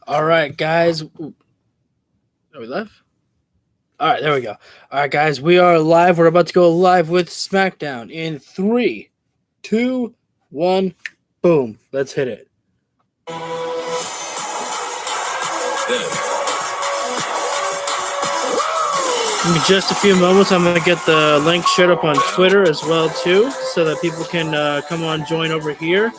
All right, guys. Ooh, are we live? All right, there we go. All right, guys, we are live. We're about to go live with Smackdown in 3, 2, 1. Boom. Let's hit it. In just a few moments, I'm going to get the link shared up on Twitter as well, too, so that people can come on, join over here.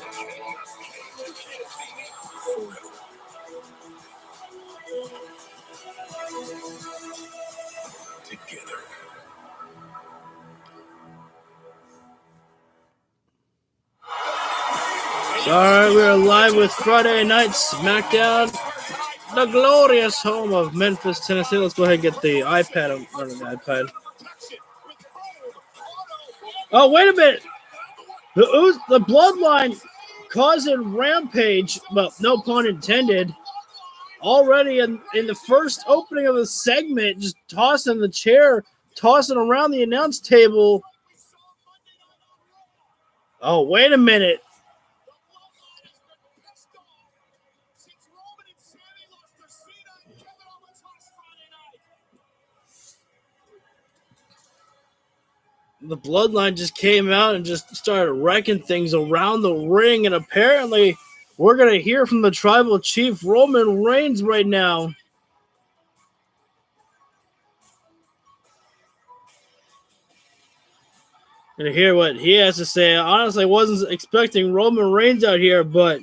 All right, we are live with Friday Night Smackdown, the glorious home of Memphis, Tennessee. Let's go ahead and get the iPad. iPad. Oh, wait a minute. The Bloodline causing Rampage, well, no pun intended, already in the first opening of the segment, just tossing the chair, tossing around the announce table. Oh, wait a minute. The Bloodline just came out and just started wrecking things around the ring, and apparently we're going to hear from the Tribal Chief, Roman Reigns, right now. And hear what he has to say. Honestly, I wasn't expecting Roman Reigns out here, but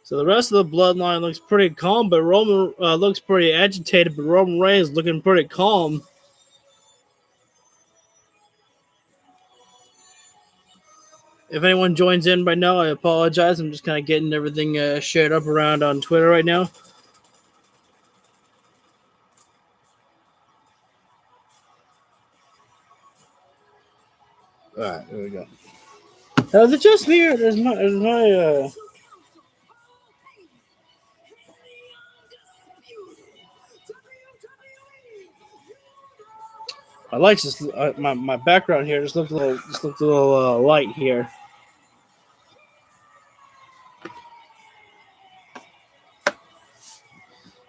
so the rest of the Bloodline looks pretty calm, but Roman looks pretty agitated, but Roman Reigns looking pretty calm. If anyone joins in right now, I apologize. I'm just kind of getting everything shared up around on Twitter right now. All right, there we go. Is it just me or there's my I like this. My background here just looked a little light here.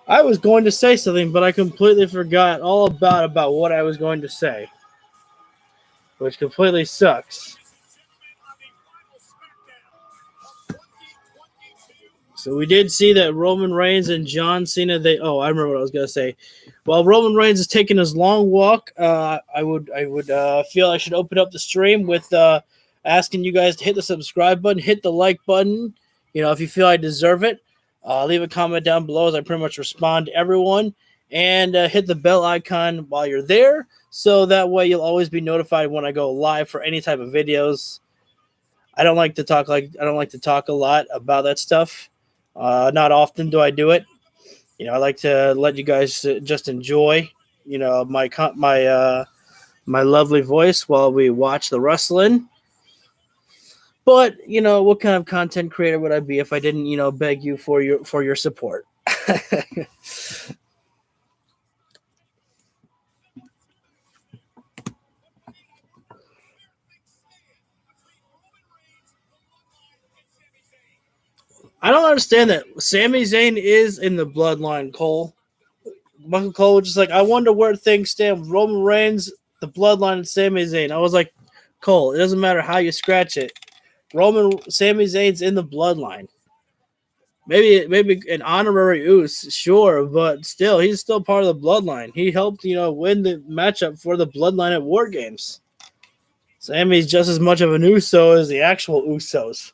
I was going to say something, but I completely forgot all about what I was going to say, which completely sucks. So we did see that Roman Reigns and John Cena. I remember what I was going to say. While Roman Reigns is taking his long walk, I would feel I should open up the stream with asking you guys to hit the subscribe button, hit the like button. You know, if you feel I deserve it, leave a comment down below as I pretty much respond to everyone, and hit the bell icon while you're there, so that way you'll always be notified when I go live for any type of videos. I don't like to talk a lot about that stuff. Not often do I do it. You know, I like to let you guys just enjoy, you know, my lovely voice while we watch the wrestling. But, you know, what kind of content creator would I be if I didn't, you know, beg you for your support? I don't understand that. Sami Zayn is in the Bloodline, Cole. Michael Cole was just like, I wonder where things stand with Roman Reigns, the Bloodline, and Sami Zayn. I was like, Cole, it doesn't matter how you scratch it. Sami Zayn's in the Bloodline. Maybe an honorary Uso, sure, but still, he's still part of the Bloodline. He helped, you know, win the matchup for the Bloodline at War Games. Sami's just as much of an Uso as the actual Usos.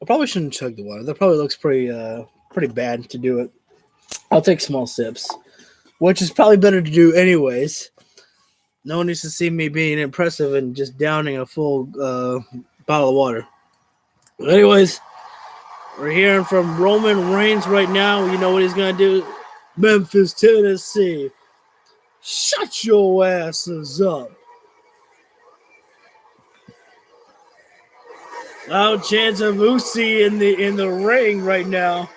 I probably shouldn't chug the water. That probably looks pretty bad to do it. I'll take small sips, which is probably better to do anyways. No one needs to see me being impressive and just downing a full bottle of water. But anyways, We're hearing from Roman Reigns right now. You know what he's going to do? Memphis, Tennessee. Shut your asses up. Loud chants of Usi in the ring right now.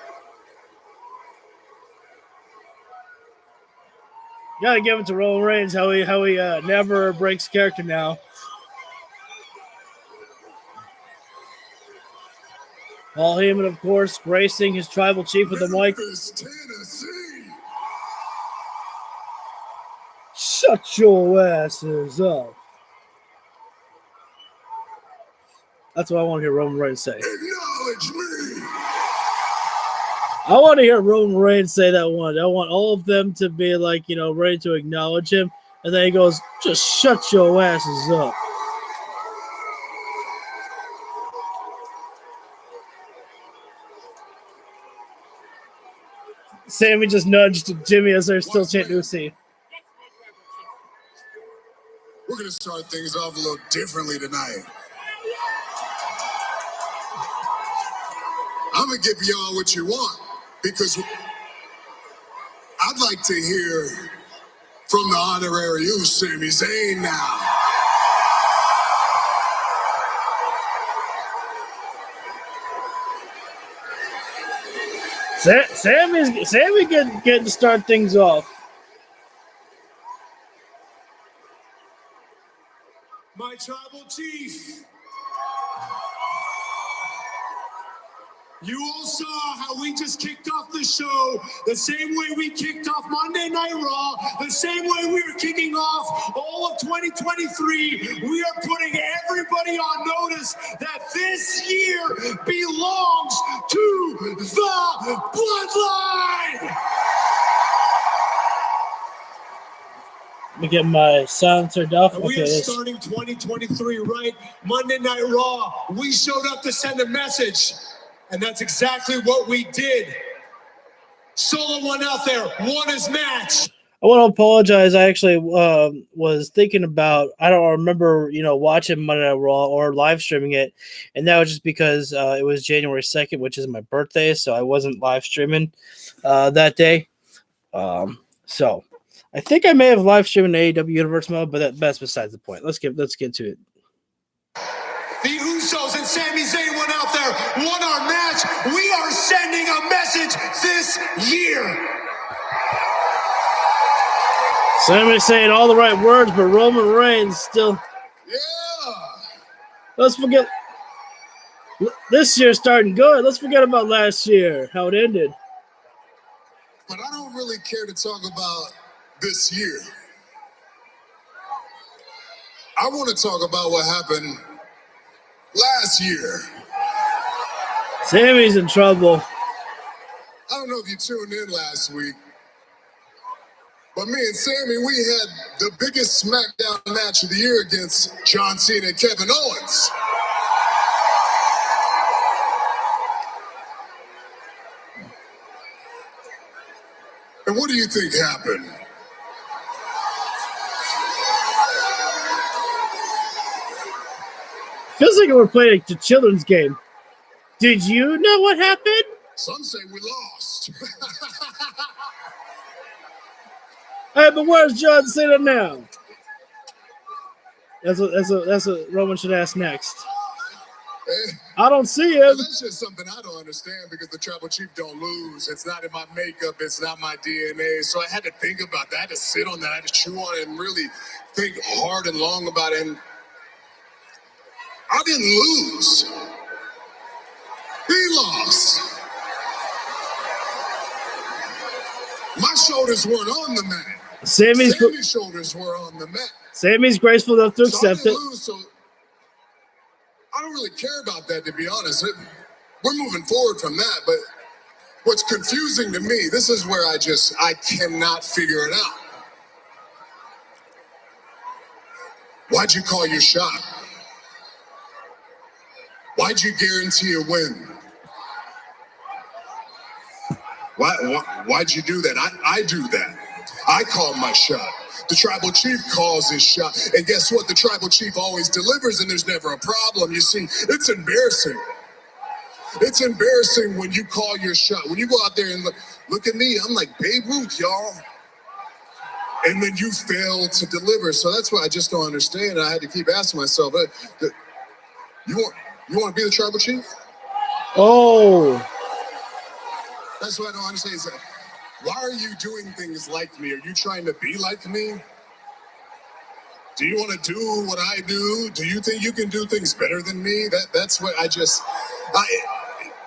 Gotta give it to Roman Reigns how he never breaks character now. Paul Heyman, of course, gracing his tribal chief with the mic. Shut your asses up. That's what I want to hear Roman Reigns say. Acknowledge me. I want to hear Roman Reigns say that one. I want all of them to be like, ready to acknowledge him. And then he goes, just shut your asses up. Sammy just nudged Jimmy as they're still chanting Usi. We're going to start things off a little differently tonight. I'm going to give y'all what you want because I'd like to hear from the honorary Sami Zayn now. Sammy getting to start things off. My tribal chief. You all saw how we just kicked off the show the same way we kicked off Monday Night Raw, the same way we were kicking off all of 2023. We are putting everybody on notice that this year belongs to the Bloodline. Let me get my sound turned off. We are starting 2023 right. Monday Night Raw, we showed up to send a message. And that's exactly what we did. Solo went out there, won his match. I want to apologize. I actually was thinking about, I don't remember, watching Monday Night Raw or live streaming it. And that was just because it was January 2nd, which is my birthday. So I wasn't live streaming that day. So I think I may have live streamed in AEW Universe mode, but that's besides the point. Let's get to it. The Usos and Sami Zayn went out there, won our match. We are sending a message this year. Sami's saying all the right words, but Roman Reigns still. Yeah. Let's forget. This year's starting good. Let's forget about last year, how it ended. But I don't really care to talk about this year. I want to talk about what happened last year. Sami's in trouble. I don't know if you tuned in last week, but me and Sami, we had the biggest SmackDown match of the year against John Cena and Kevin Owens. And what do you think happened? Feels like we're playing a children's game. Did you know what happened? Some say we lost. Hey, but where's John Cena now? That's what Roman should ask next. I don't see him. That's just something I don't understand because the tribal chief don't lose. It's not in my makeup. It's not my DNA. So I had to think about that. I had to sit on that. I had to chew on it and really think hard and long about it. And I didn't lose. He lost. My shoulders weren't on the mat. Sami's shoulders were on the mat. Sami's graceful enough to accept it. So I don't really care about that, to be honest. We're moving forward from that, but what's confusing to me, this is where I cannot figure it out. Why'd you call your shot? Why'd you guarantee a win? Why'd you do that? I do that. I call my shot. The tribal chief calls his shot. And guess what? The tribal chief always delivers and there's never a problem. You see, it's embarrassing. It's embarrassing when you call your shot. When you go out there and look at me, I'm like Babe Ruth, y'all. And then you fail to deliver. So that's what I just don't understand. I had to keep asking myself, you want to be the tribal chief? Oh. That's what I don't understand. Is that, why are you doing things like me? Are you trying to be like me? Do you want to do what I do? Do you think you can do things better than me? That's what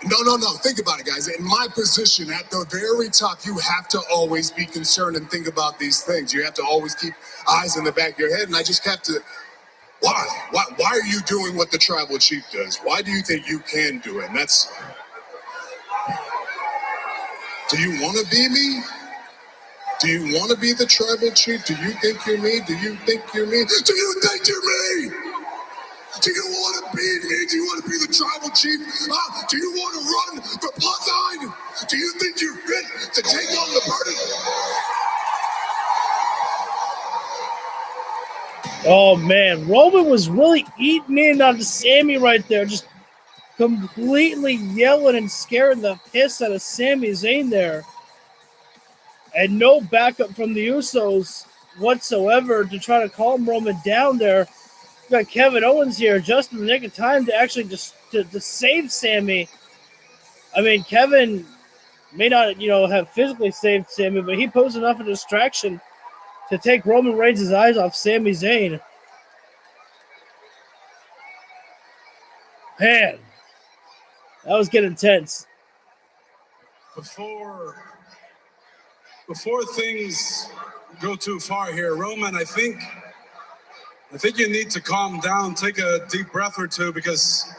No. Think about it, guys. In my position at the very top, you have to always be concerned and think about these things. You have to always keep eyes in the back of your head. And I just have to, why? Why are you doing what the tribal chief does? Why do you think you can do it? And do you want to be me? Do you want to be the tribal chief? Do you think you're me? Do you think you're me? Do you think you're me? Do you want to be me? Do you want to be the tribal chief? Do you want to run for bloodline? Do you think you're fit to take on the burden? Oh man, Roman was really eating in on Sammy right there, just completely yelling and scaring the piss out of Sami Zayn there. And no backup from the Usos whatsoever to try to calm Roman down there. We got Kevin Owens here just in the nick of time to actually just to save Sammy. I mean, Kevin may not, have physically saved Sammy, but he posed enough of a distraction to take Roman Reigns' eyes off Sami Zayn. Man, that was getting intense. Before things go too far here, Roman, I think you need to calm down, take a deep breath or two, because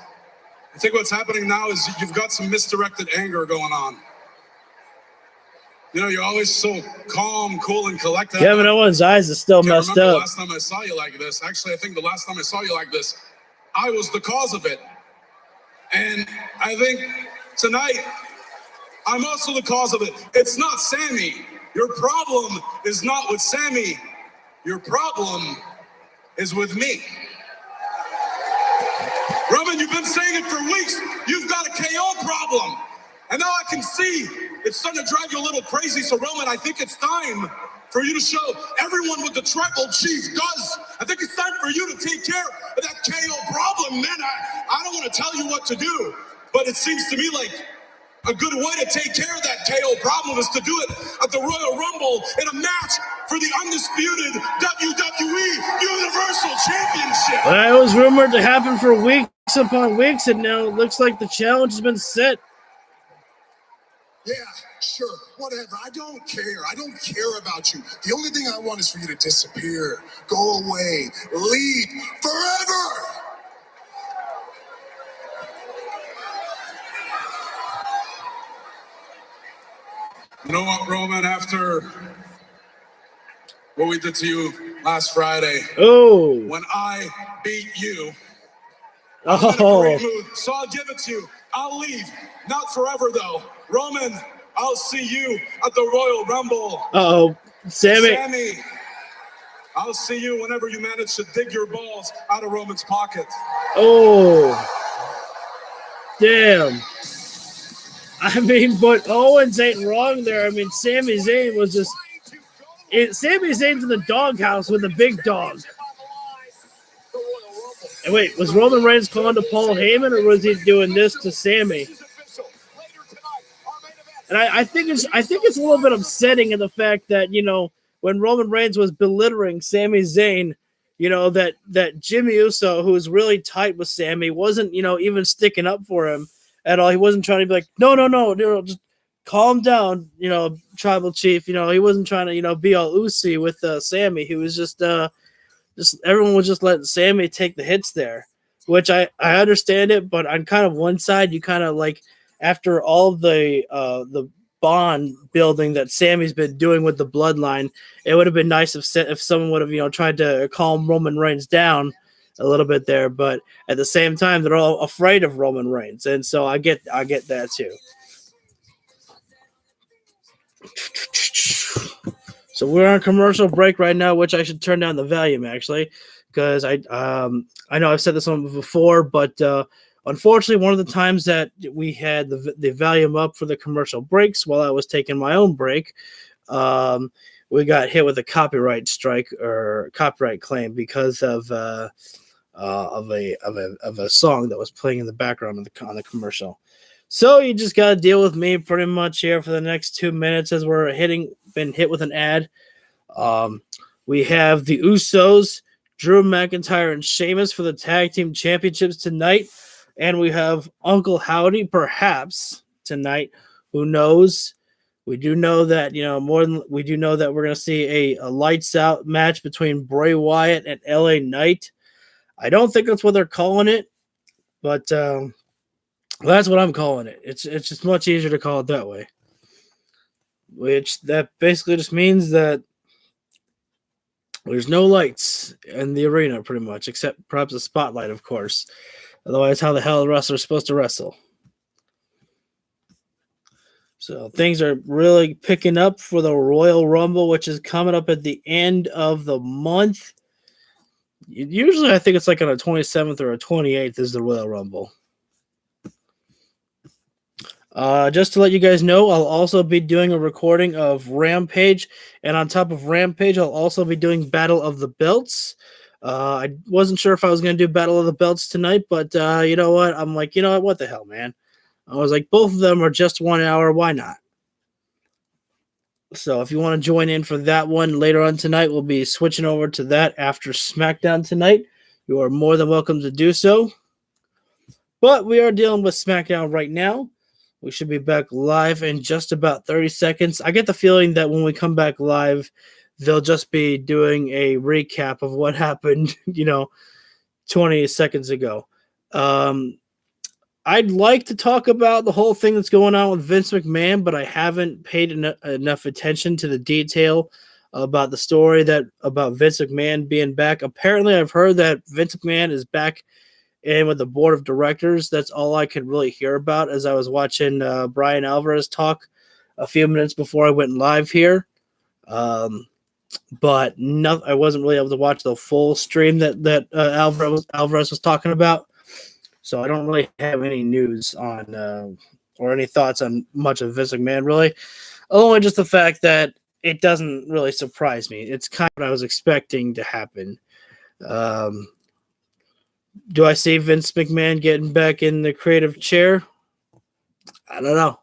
I think what's happening now is you've got some misdirected anger going on. You're always so calm, cool, and collected. Kevin Owens' eyes are still messed up. The last time I saw you like this, actually, I think the last time I saw you like this, I was the cause of it. And I think tonight, I'm also the cause of it. It's not Sammy. Your problem is not with Sammy. Your problem is with me. Roman, you've been saying it for weeks. You've got a KO problem. And now I can see it's starting to drive you a little crazy. So, Roman, I think it's time for you to show everyone what the tribal chief does. I think it's time for you to take care of that KO problem, man. I don't want to tell you what to do, but it seems to me like a good way to take care of that KO problem is to do it at the Royal Rumble in a match for the undisputed WWE Universal Championship. Well, it was rumored to happen for weeks upon weeks, and now it looks like the challenge has been set. Yeah, sure, whatever. I don't care. I don't care about you. The only thing I want is for you to disappear, go away, leave forever. You know what, Roman, after what we did to you last Friday, when I beat you, I was in a great mood, so I'll give it to you. I'll leave. Not forever, though. Roman, I'll see you at the Royal Rumble. Sammy, I'll see you whenever you manage to dig your balls out of Roman's pocket. Damn. I mean, but Owens ain't wrong there. I mean, Sami Zayn was just... Sami Zayn's in the doghouse with a big dog. And wait, was Roman Reigns calling to Paul Heyman, or was he doing this to Sammy? And I think it's a little bit upsetting in the fact that, when Roman Reigns was belittling Sami Zayn, that Jimmy Uso, who was really tight with Sammy, wasn't, even sticking up for him at all. He wasn't trying to be like, no, just calm down, tribal chief. He wasn't trying to, be all oozy with Sammy. He was just everyone was just letting Sammy take the hits there, which I understand it, but on kind of one side, you kind of like, after all the bond building that Sammy's been doing with the bloodline, it would have been nice if someone would have, tried to calm Roman Reigns down a little bit there, but at the same time, they're all afraid of Roman Reigns, and so I get that too. So we're on commercial break right now, which I should turn down the volume actually, because I know I've said this one before, but Unfortunately, one of the times that we had the volume up for the commercial breaks while I was taking my own break, we got hit with a copyright strike or copyright claim because of a song that was playing in the background on the commercial. So you just got to deal with me pretty much here for the next 2 minutes as we're been hit with an ad. We have the Usos, Drew McIntyre and Sheamus for the tag team championships tonight. And we have Uncle Howdy perhaps tonight. Who knows? We do know that, we do know that we're going to see a lights out match between Bray Wyatt and LA Knight. I don't think that's what they're calling it, but that's what I'm calling it. It's just much easier to call it that way. Which that basically just means that there's no lights in the arena pretty much, except perhaps a spotlight, of course. Otherwise, how the hell are the wrestlers supposed to wrestle? So things are really picking up for the Royal Rumble, which is coming up at the end of the month. Usually, I think it's like on a 27th or a 28th is the Royal Rumble. Just to let you guys know, I'll also be doing a recording of Rampage, and on top of Rampage, I'll also be doing Battle of the Belts. I wasn't sure if I was going to do Battle of the Belts tonight, but you know what? I'm like, what the hell, man? I was like, both of them are just 1 hour. Why not? So if you want to join in for that one later on tonight, we'll be switching over to that after SmackDown tonight. You are more than welcome to do so. But we are dealing with SmackDown right now. We should be back live in just about 30 seconds. I get the feeling that when we come back live, they'll just be doing a recap of what happened, 20 seconds ago. I'd like to talk about the whole thing that's going on with Vince McMahon, but I haven't paid enough attention to the detail about the story about Vince McMahon being back. Apparently, I've heard that Vince McMahon is back in with the board of directors. That's all I could really hear about as I was watching Brian Alvarez talk a few minutes before I went live here. But I wasn't really able to watch the full stream that Alvarez was talking about. So I don't really have any news on or any thoughts on much of Vince McMahon, really. Only just the fact that it doesn't really surprise me. It's kind of what I was expecting to happen. Do I see Vince McMahon getting back in the creative chair? I don't know.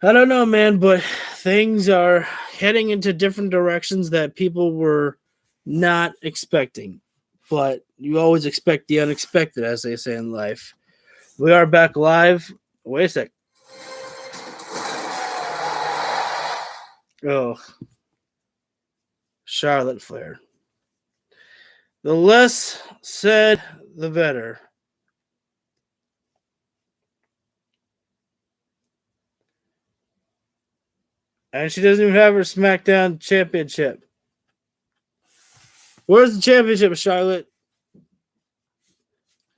I don't know, man, but things are heading into different directions that people were not expecting. But you always expect the unexpected, as they say in life. We are back live. Wait a sec. Oh. Charlotte Flair. The less said, the better. And she doesn't even have her SmackDown championship. Where's the championship, Charlotte?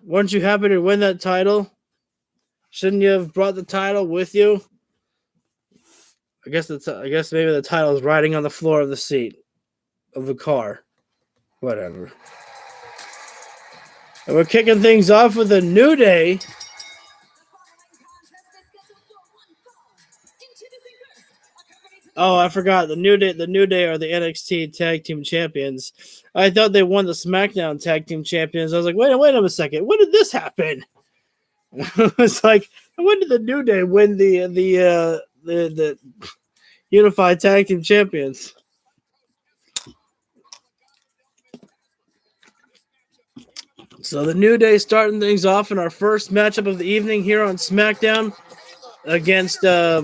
Weren't you happy to win that title? Shouldn't you have brought the title with you? I guess maybe the title is riding on the floor of the seat of the car. Whatever. And we're kicking things off with a New Day. Oh, I forgot. The New Day are the NXT Tag Team Champions. I thought they won the SmackDown Tag Team Champions. I was like, wait a second. When did this happen? It's like, when did the New Day win the Unified Tag Team Champions? So the New Day starting things off in our first matchup of the evening here on SmackDown against, I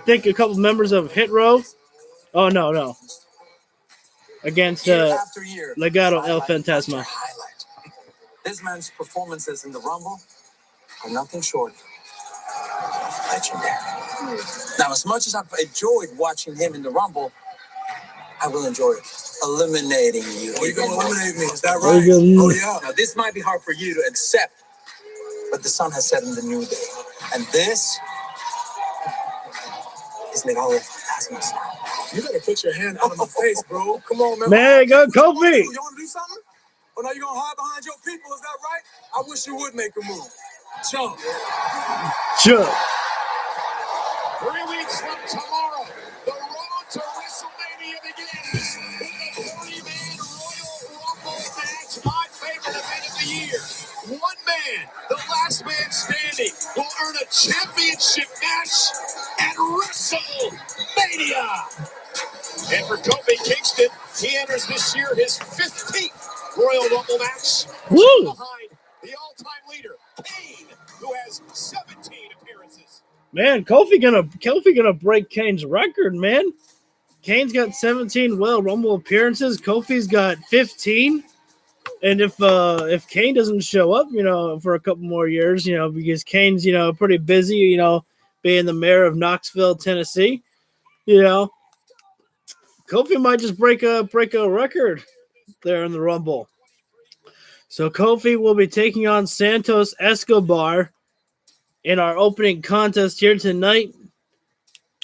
think, a couple members of Hit Row. Oh, no. Against Legado El Fantasma. This man's performances in the Rumble are nothing short of legendary. Now, as much as I've enjoyed watching him in the Rumble, I will enjoy eliminating you. Oh, you're going to eliminate me. Is that right? Oh, yeah. Now, this might be hard for you to accept, but the sun has set in the New Day. And this is Legado El Fantasma. You got to put your hand out of my face, bro. Come on, man. Man, go Kofi. You want to do something? Oh, now you're going to hide behind your people, is that right? I wish you would make a move. Jump. Sure. 3 weeks from tomorrow, the road to WrestleMania begins with the 40-man Royal Rumble match, my favorite event of the year. One man, the last man standing, will earn a championship match at WrestleMania. And for Kofi Kingston, he enters this year his 15th Royal Rumble match. Woo! Behind the all-time leader, Kane, who has 17 appearances. Man, Kofi gonna break Kane's record, man. Kane's got 17 Royal Rumble appearances. Kofi's got 15. And if Kane doesn't show up, for a couple more years, because Kane's, pretty busy, being the mayor of Knoxville, Tennessee, Kofi might just break a record there in the Rumble. So Kofi will be taking on Santos Escobar in our opening contest here tonight.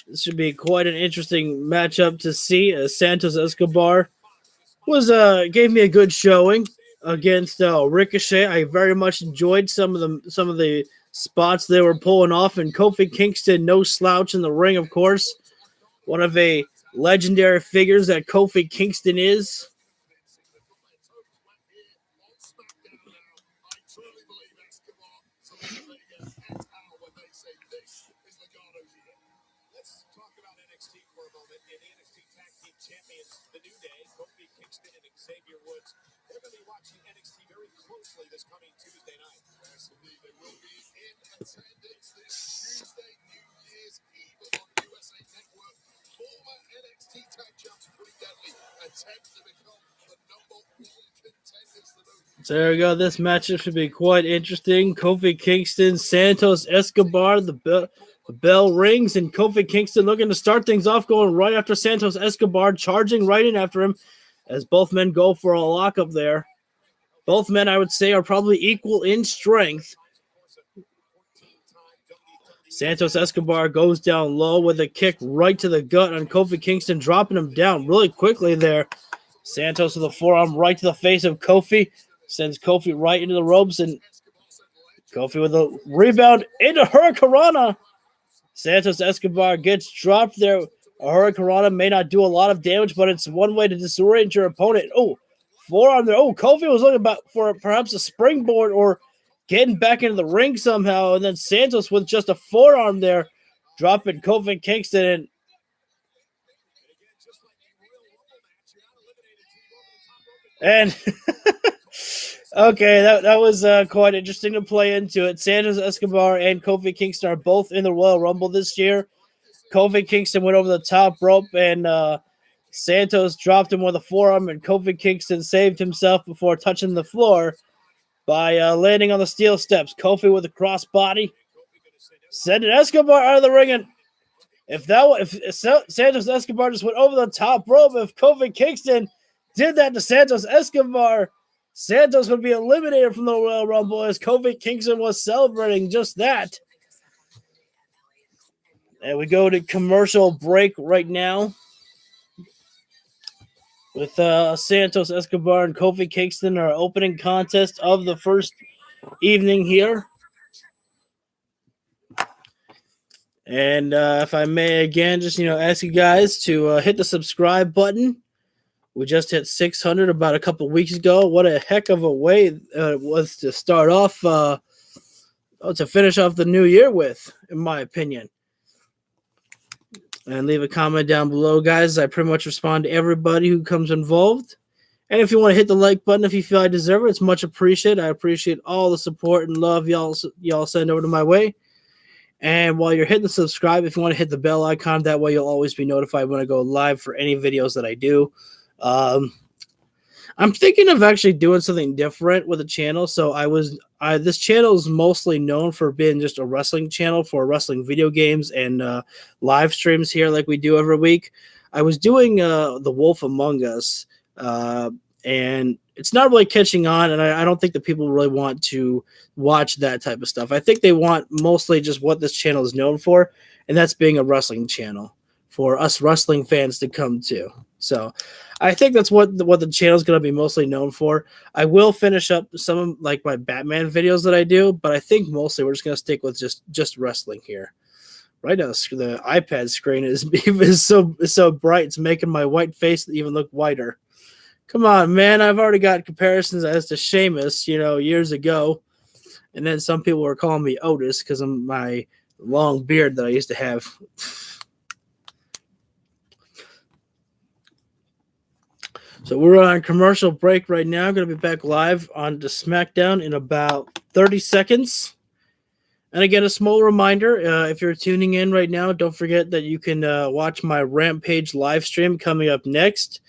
This should be quite an interesting matchup to see. Santos Escobar gave me a good showing against Ricochet. I very much enjoyed some of the spots they were pulling off, and Kofi Kingston, no slouch in the ring, of course. One of a legendary figures that Kofi Kingston is. This coming Tuesday night. Yes, indeed. They will be in attendance this Tuesday, New Year's Eve on USA Network. Former NXT Tag Champs Pretty Deadly attempt to become the #1 contenders. So there we go. This matchup should be quite interesting. Kofi Kingston, Santos Escobar, the bell rings, and Kofi Kingston looking to start things off, going right after Santos Escobar, charging right in after him as both men go for a lockup there. Both men, I would say, are probably equal in strength. Santos Escobar goes down low with a kick right to the gut on Kofi Kingston, dropping him down really quickly there. Santos with a forearm right to the face of Kofi, sends Kofi right into the ropes, and Kofi with a rebound into Hurricanrana. Santos Escobar gets dropped there. A Hurricanrana may not do a lot of damage, but it's one way to disorient your opponent. Oh, forearm there. Oh, Kofi was looking for perhaps a springboard or getting back into the ring somehow. And then Santos with just a forearm there, dropping Kofi Kingston. And okay, that was quite interesting to play into it. Santos Escobar and Kofi Kingston are both in the Royal Rumble this year. Kofi Kingston went over the top rope, and Santos dropped him with a forearm, and Kofi Kingston saved himself before touching the floor by landing on the steel steps. Kofi with a crossbody, sending Escobar out of the ring. And if Santos Escobar just went over the top rope, if Kofi Kingston did that to Santos Escobar, Santos would be eliminated from the Royal Rumble, as Kofi Kingston was celebrating just that. And we go to commercial break right now with Santos Escobar and Kofi Kingston, our opening contest of the first evening here. And if I may again, just ask you guys to hit the subscribe button. We just hit 600 about a couple weeks ago. What a heck of a way it was to start off, to finish off the new year with, in my opinion. And leave a comment down below, guys. I pretty much respond to everybody who comes involved. And if you want to hit the like button, if you feel I deserve it, it's much appreciated. I appreciate all the support and love y'all send over to my way. And while you're hitting the subscribe, if you want to hit the bell icon, that way you'll always be notified when I go live for any videos that I do. I'm thinking of actually doing something different with the channel. So this channel is mostly known for being just a wrestling channel for wrestling video games and live streams here like we do every week. I was doing The Wolf Among Us, and it's not really catching on, and I don't think that people really want to watch that type of stuff. I think they want mostly just what this channel is known for, and that's being a wrestling channel for us wrestling fans to come to. So I think that's what the channel is going to be mostly known for. I will finish up some of like my Batman videos that I do, but I think mostly we're just going to stick with just wrestling here. Right now, the iPad screen is so bright, it's making my white face even look whiter. Come on, man. I've already got comparisons as to Sheamus, years ago. And then some people were calling me Otis because of my long beard that I used to have. So we're on commercial break right now. Going to be back live on the Smackdown in about 30 seconds. And again, a small reminder, if you're tuning in right now, don't forget that you can watch my Rampage live stream coming up next.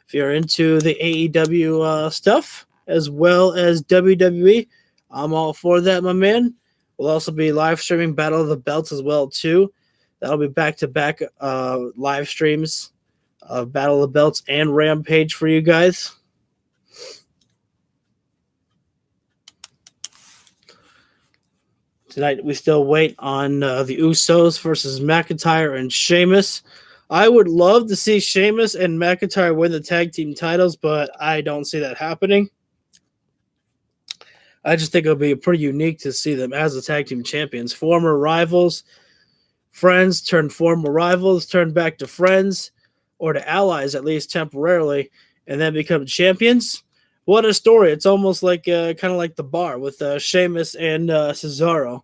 If you're into the AEW stuff, as well as WWE, I'm all for that, my man. We'll also be live streaming Battle of the Belts as well, too. That'll be back-to-back live streams of Battle of the Belts and Rampage for you guys. Tonight, we still wait on the Usos versus McIntyre and Sheamus. I would love to see Sheamus and McIntyre win the tag team titles, but I don't see that happening. I just think it'll be pretty unique to see them as the tag team champions. Former rivals, friends turned former rivals, turn back to friends, or to allies at least temporarily, and then become champions. What a story. It's almost like kind of like the bar with Sheamus and Cesaro.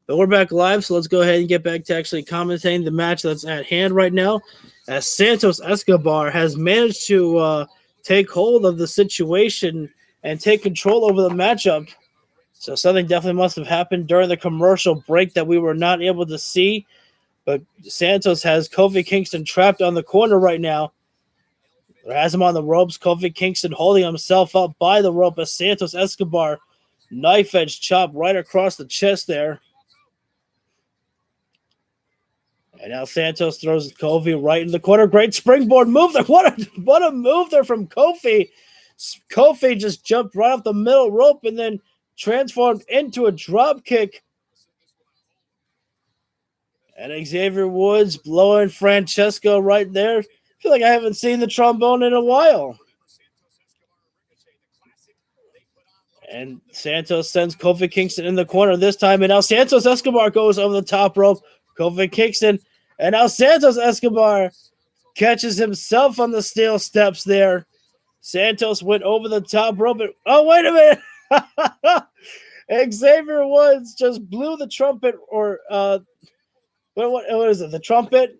But we're back live, so let's go ahead and get back to actually commentating the match that's at hand right now. As Santos Escobar has managed to take hold of the situation and take control over the matchup. So something definitely must have happened during the commercial break that we were not able to see. But Santos has Kofi Kingston trapped on the corner right now. Has him on the ropes. Kofi Kingston holding himself up by the rope as Santos Escobar knife edge chop right across the chest there. And now Santos throws Kofi right in the corner. Great springboard move there. What a move there from Kofi. Kofi just jumped right off the middle rope and then transformed into a drop kick. And Xavier Woods blowing Francesco right there. I feel like I haven't seen the trombone in a while. And Santos sends Kofi Kingston in the corner this time. And now Santos Escobar goes over the top rope. Kofi Kingston. And now Santos Escobar catches himself on the steel steps there. Santos went over the top rope. Oh, wait a minute. Xavier Woods just blew the trumpet or what is it? The trumpet?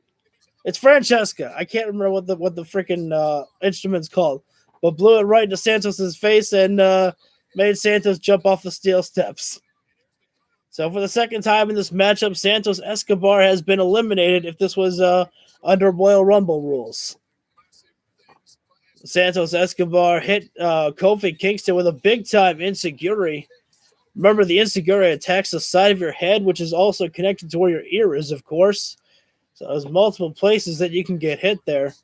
It's Francesca. I can't remember what the freaking instrument's called. But blew it right into Santos's face and made Santos jump off the steel steps. So for the second time in this matchup, Santos Escobar has been eliminated if this was under Royal Rumble rules. Santos Escobar hit Kofi Kingston with a big-time enziguri. Remember, the enziguri attacks the side of your head, which is also connected to where your ear is, of course. So there's multiple places that you can get hit there.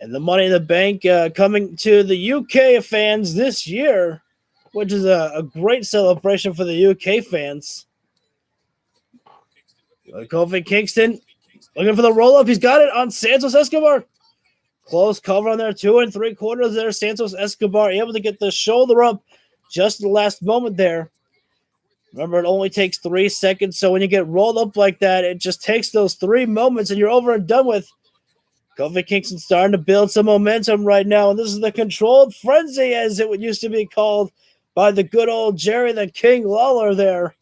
And the Money in the Bank coming to the UK fans this year, which is a great celebration for the UK fans. Kofi Kingston looking for the roll-up. He's got it on Santos Escobar. Close cover on there, 2 3/4 there. Santos Escobar able to get the shoulder up just at the last moment there. Remember, it only takes 3 seconds, so when you get rolled up like that, it just takes those 3 moments and you're over and done with. Kofi Kingston starting to build some momentum right now, and this is the controlled frenzy, as it used to be called by the good old Jerry the King Lawler there.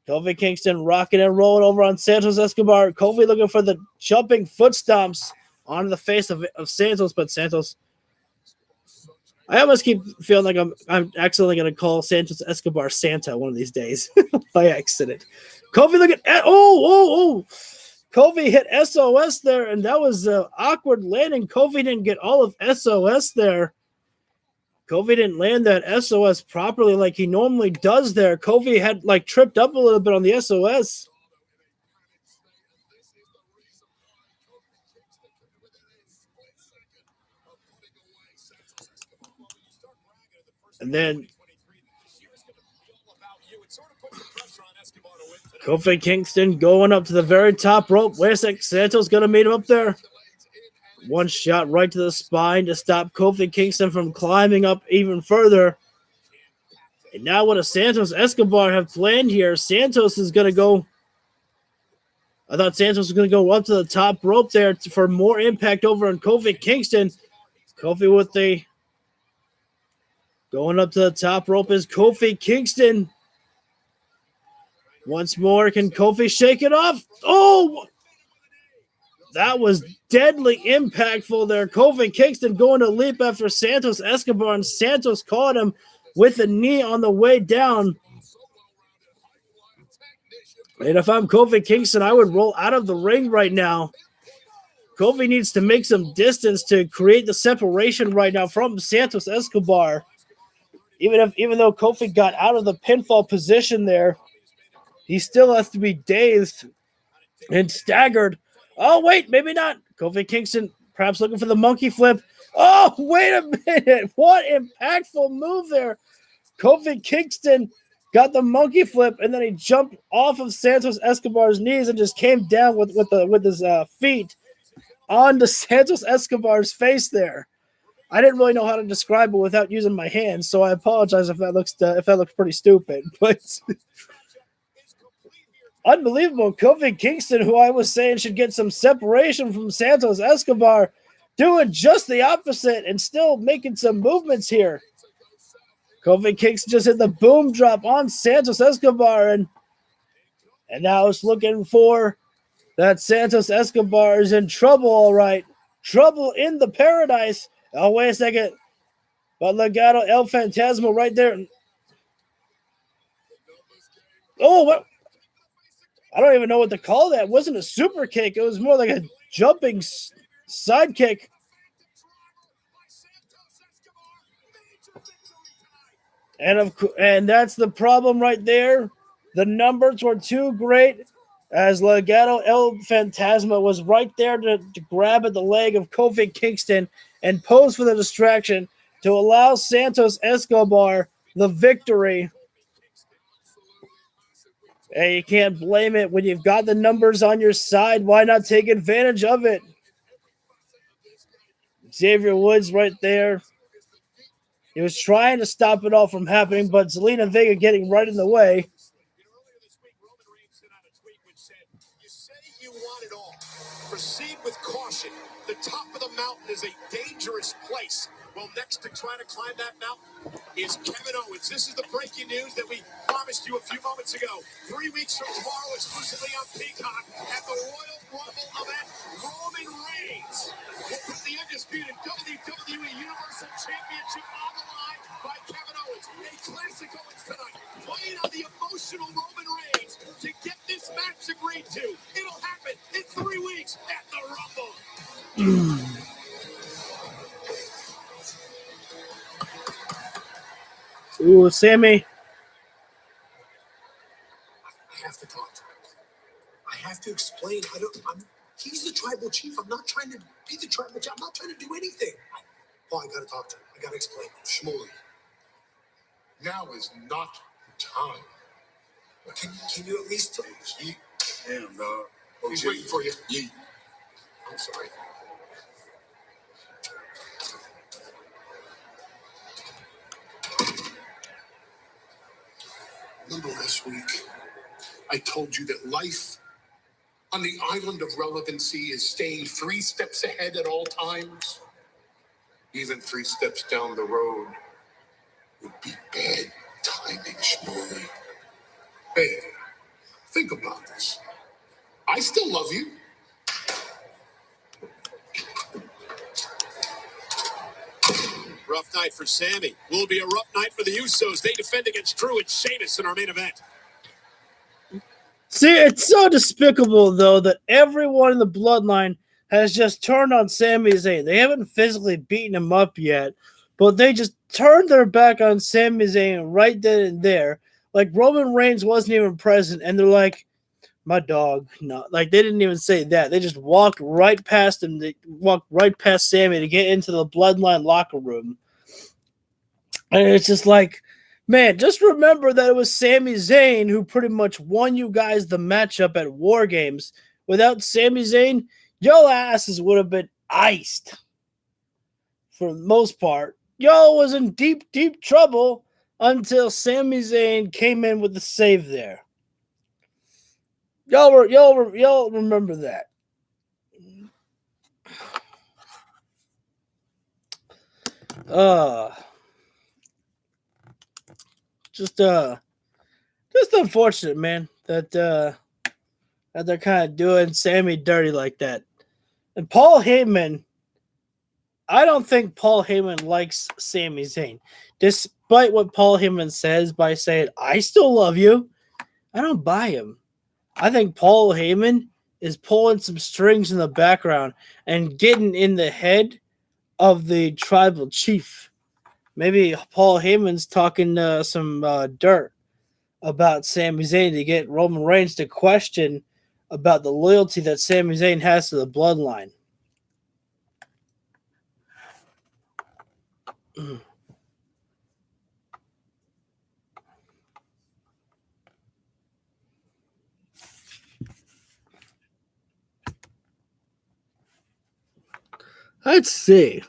Kofi Kingston rocking and rolling over on Santos Escobar. Kofi looking for the jumping foot stomps onto the face of Santos, but Santos... I almost keep feeling like I'm accidentally going to call Santos Escobar Santa one of these days by accident. Kofi looking at... Kofi hit SOS there, and that was awkward landing. Kofi didn't get all of SOS there. Kofi didn't land that SOS properly like he normally does there. Kofi had tripped up a little bit on the SOS. And then Kofi Kingston going up to the very top rope. Wait a sec. Santos going to meet him up there. One shot right to the spine to stop Kofi Kingston from climbing up even further. And now what does Santos Escobar have planned here? Santos is going to go. I thought Santos was going to go up to the top rope there for more impact over on Kofi Kingston. Kofi with the. Going up to the top rope is Kofi Kingston. Once more, can Kofi shake it off? Oh! That was deadly impactful there. Kofi Kingston going to leap after Santos Escobar, and Santos caught him with a knee on the way down. And if I'm Kofi Kingston, I would roll out of the ring right now. Kofi needs to make some distance to create the separation right now from Santos Escobar. Even though Kofi got out of the pinfall position there, he still has to be dazed and staggered. Oh, wait, maybe not. Kofi Kingston perhaps looking for the monkey flip. Oh, wait a minute. What impactful move there. Kofi Kingston got the monkey flip, and then he jumped off of Santos Escobar's knees and just came down with his feet onto Santos Escobar's face there. I didn't really know how to describe it without using my hands, so I apologize if that looks pretty stupid. But unbelievable. Kofi Kingston, who I was saying should get some separation from Santos Escobar, doing just the opposite and still making some movements here. Kofi Kingston just hit the boom drop on Santos Escobar, and now it's looking for that Santos Escobar is in trouble, all right. Trouble in the paradise. Oh, wait a second. But Legado El Fantasma right there. Oh, what? I don't even know what to call that. It wasn't a super kick. It was more like a jumping side kick. And that's the problem right there. The numbers were too great as Legado El Fantasma was right there to grab at the leg of Kofi Kingston and pose for the distraction to allow Santos Escobar the victory. Hey, you can't blame it. When you've got the numbers on your side, why not take advantage of it? Xavier Woods right there. He was trying to stop it all from happening, but Zelina Vega getting right in the way. You say you want it all. Proceed with caution. The top of the mountain is a dangerous place. Well, next to trying to climb that mountain is Kevin Owens. This is the breaking news that we promised you a few moments ago. 3 weeks from tomorrow, exclusively on Peacock, at the Royal Rumble event, Roman Reigns will put the undisputed WWE Universal Championship on the line by Kevin Owens. A classic Owens tonight, playing on the emotional Roman Reigns to get this match agreed to. It'll happen in 3 weeks at the Rumble. Ooh, Sammy. I have to talk to him. I have to explain. He's the tribal chief. I'm not trying to be the tribal chief. I'm not trying to do anything. Paul, I got to talk to him. I got to explain. Shmuley, now is not the time. Can you at least tell me? Damn, dog. He's waiting for you. Yeet. I'm sorry. Remember last week, I told you that life on the island of relevancy is staying 3 steps ahead at all times. Even 3 steps down the road would be bad timing, Shmuley. Hey, think about this. I still love you. Rough night for Sammy. Will be a rough night for the Usos. They defend against Drew and Sheamus in our main event. See, it's so despicable, though, that everyone in the bloodline has just turned on Sami Zayn. They haven't physically beaten him up yet, but they just turned their back on Sami Zayn right then and there. Like, Roman Reigns wasn't even present, and they're like, my dog. No, like, they didn't even say that. They just walked right past him. They walked right past Sami to get into the bloodline locker room. And it's just like, Man, just remember that it was Sami Zayn who pretty much won you guys the matchup at War Games. Without Sami Zayn, your asses would have been iced. For the most part, y'all was in deep, deep trouble until Sami Zayn came in with the save there. Y'all remember that. Just unfortunate, man, that they're kind of doing Sammy dirty like that. And Paul Heyman, I don't think Paul Heyman likes Sami Zayn. Despite what Paul Heyman says by saying, I still love you, I don't buy him. I think Paul Heyman is pulling some strings in the background and getting in the head of the tribal chief. Maybe Paul Heyman's talking some dirt about Sami Zayn to get Roman Reigns to question about the loyalty that Sami Zayn has to the bloodline. Let's see.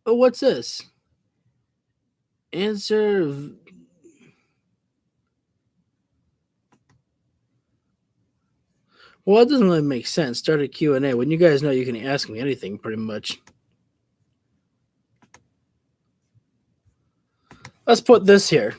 Oh, what's this? Answer. Well, it doesn't really make sense. Start a Q&A. When you guys know you can ask me anything, pretty much. Let's put this here.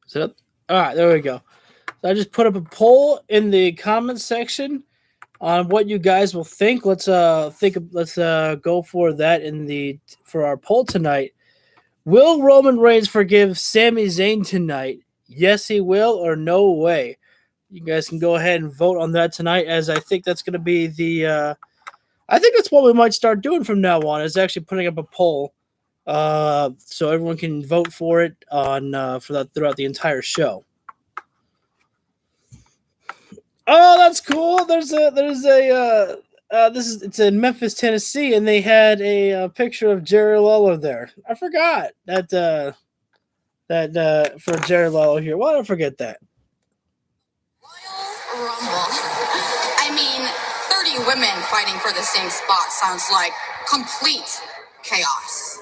Is it up? All right, there we go. So I just put up a poll in the comments section on what you guys will think. Let's go for that for our poll tonight. Will Roman Reigns forgive Sami Zayn tonight? Yes, he will, or no way. You guys can go ahead and vote on that tonight, as I think that's going to be I think that's what we might start doing from now on, is actually putting up a poll, so everyone can vote for it for that throughout the entire show. Oh, that's cool. It's in Memphis, Tennessee, and they had a picture of Jerry Lawler there. I forgot that for Jerry Lawler here. Why did I forget that? Royal Rumble. I mean, 30 women fighting for the same spot sounds like complete chaos.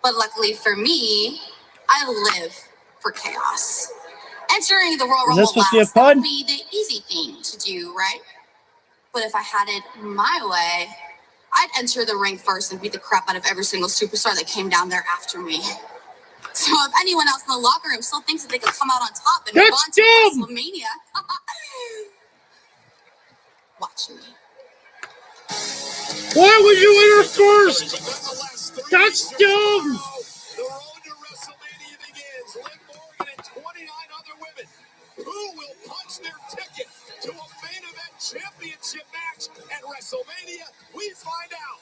But luckily for me, I live for chaos. Entering the Royal Rumble last would be the easy thing to do, right? But if I had it my way, I'd enter the ring first and beat the crap out of every single superstar that came down there after me. So if anyone else in the locker room still thinks that they could come out on top and move on to WrestleMania, watch me. Why would you enter first? That's dumb. The road to WrestleMania begins. Liv Morgan and 29 other women. Who will punch their ticket to a main event championship match at WrestleMania? We find out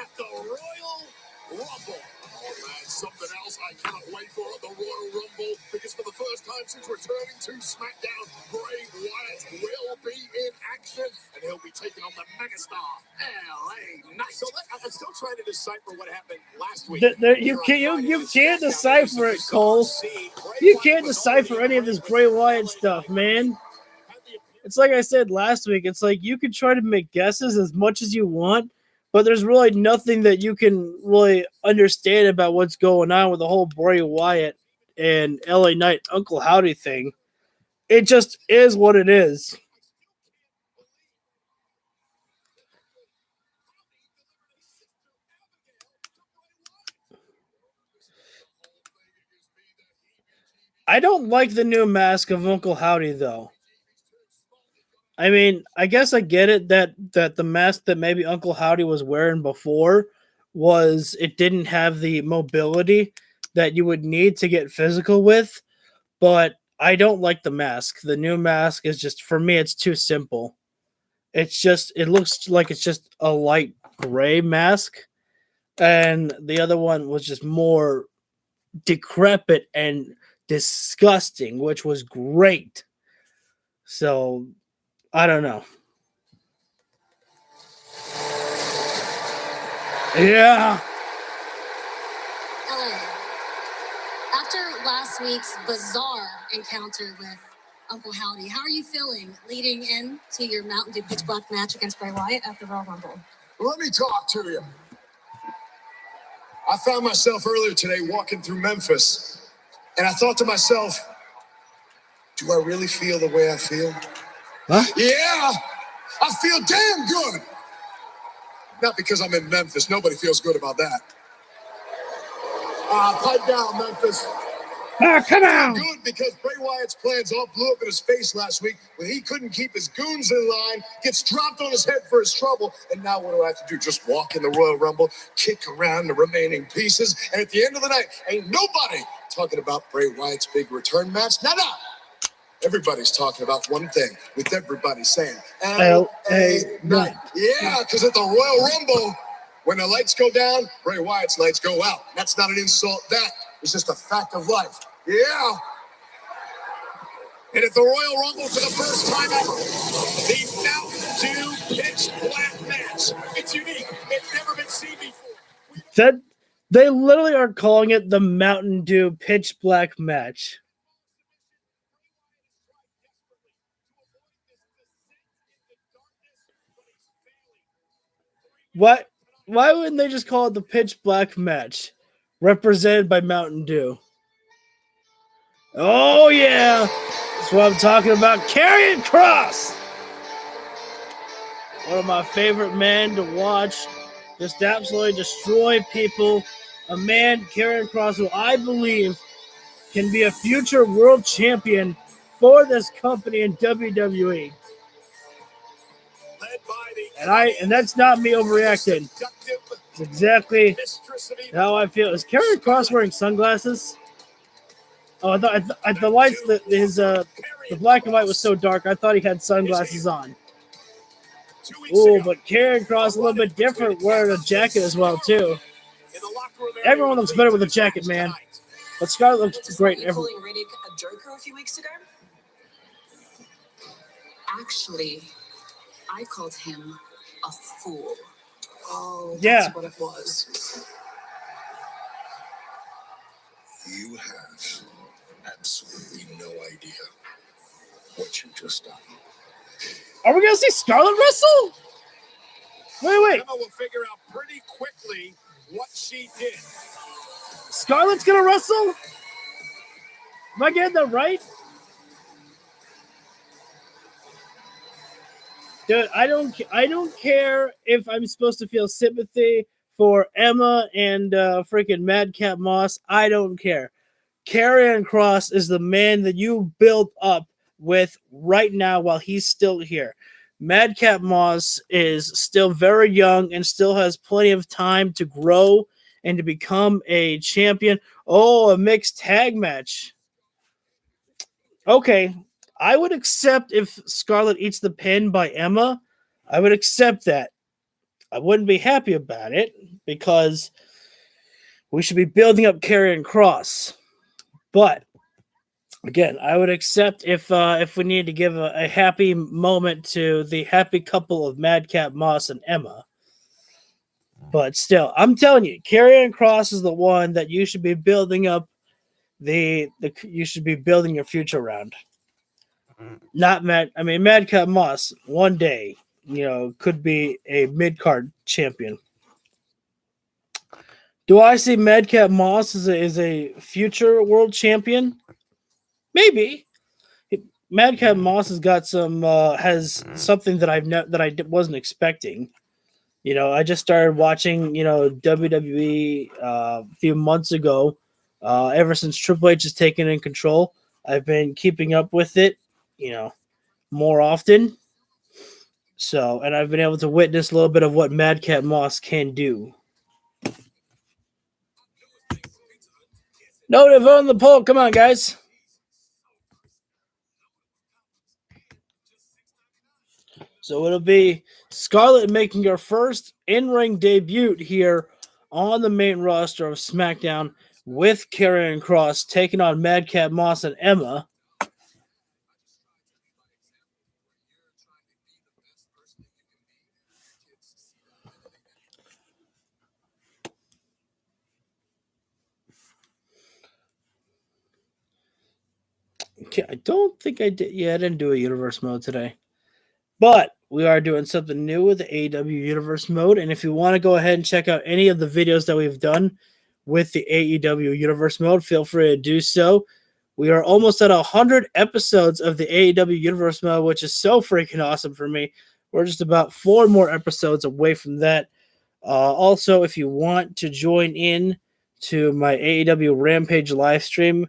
at the Royal Rumble. Oh, man, something else I cannot wait for at the Royal Rumble, because for the first time since returning to SmackDown, Bray Wyatt will be in action, and he'll be taking on the megastar, LA Knight. So I'm still trying to decipher what happened last week. You can't decipher it, Cole. You can't decipher any of this Bray Wyatt stuff, man. It's like I said last week. It's like you can try to make guesses as much as you want, but there's really nothing that you can really understand about what's going on with the whole Bray Wyatt and LA Knight Uncle Howdy thing. It just is what it is. I don't like the new mask of Uncle Howdy, though. I mean, I guess I get it that the mask that maybe Uncle Howdy was wearing before was it didn't have the mobility that you would need to get physical with, but I don't like the mask. The new mask is just, for me, it's too simple. It looks like it's just a light gray mask, and the other one was just more decrepit and disgusting, which was great. So I don't know. Yeah. Hello. After last week's bizarre encounter with Uncle Howdy, how are you feeling leading into your Mountain Dew Pitch Black match against Bray Wyatt at the Royal Rumble? Let me talk to you. I found myself earlier today walking through Memphis, and I thought to myself, do I really feel the way I feel? Huh? Yeah, I feel damn good. Not because I'm in Memphis. Nobody feels good about that. Pipe down, Memphis. Come on. Good because Bray Wyatt's plans all blew up in his face last week when he couldn't keep his goons in line, gets dropped on his head for his trouble, and now what do I have to do? Just walk in the Royal Rumble, kick around the remaining pieces, and at the end of the night, ain't nobody talking about Bray Wyatt's big return match? Nah. Everybody's talking about one thing, with everybody saying, L.A. Knight. Yeah, because at the Royal Rumble, when the lights go down, Bray Wyatt's lights go out. That's not an insult. That is just a fact of life. Yeah. And at the Royal Rumble, for the first time ever, the Mountain Dew Pitch Black match. It's unique. It's never been seen before. They literally are calling it the Mountain Dew Pitch Black match. What? Why wouldn't they just call it the Pitch Black match, represented by Mountain Dew? Oh yeah, that's what I'm talking about. Karrion Kross, one of my favorite men to watch, just absolutely destroy people. A man, Karrion Kross, who I believe can be a future world champion for this company in WWE. And that's not me overreacting. It's exactly how I feel. Is Karrion Kross wearing sunglasses? Oh, I thought the lights, the black and white was so dark, I thought he had sunglasses on. Oh, but Karrion Kross a little bit different, wearing a jacket as well too. Everyone looks better with a jacket, man. But Scarlett looks great. Calling Riddick a joker a few weeks ago? Actually, I called him a fool. Oh, yeah. That's what it was. You have absolutely no idea what you just done. Are we gonna see Scarlett wrestle? Wait. Emma will figure out pretty quickly what she did. Scarlett's gonna wrestle? Am I getting that right? Dude, I don't care if I'm supposed to feel sympathy for Emma and freaking Madcap Moss. I don't care. Karrion Kross is the man that you build up with right now while he's still here. Madcap Moss is still very young and still has plenty of time to grow and to become a champion. Oh, a mixed tag match. Okay, I would accept if Scarlett eats the pin by Emma. I would accept that. I wouldn't be happy about it because we should be building up Karrion Kross. But again, I would accept if we need to give a happy moment to the happy couple of Madcap Moss and Emma. But still, I'm telling you, Karrion Kross is the one that you should be building up. You should be building your future around. Not Madcap Moss one day, could be a mid-card champion. Do I see Madcap Moss as a future world champion? Maybe. Madcap Moss has got some has something that wasn't expecting. You know, I just started watching, WWE a few months ago. Ever since Triple H has taken in control, I've been keeping up with it, more often. So, and I've been able to witness a little bit of what Madcap Moss can do. No, to vote on the poll. Come on, guys. So it'll be Scarlett making her first in-ring debut here on the main roster of SmackDown with Karrion Kross taking on Madcap Moss and Emma. Okay, I don't think I did. Yeah, I didn't do a universe mode today. But we are doing something new with the AEW Universe mode. And if you want to go ahead and check out any of the videos that we've done with the AEW Universe mode, feel free to do so. We are almost at 100 episodes of the AEW Universe mode, which is so freaking awesome for me. We're just about 4 more episodes away from that. Also, if you want to join in to my AEW Rampage live stream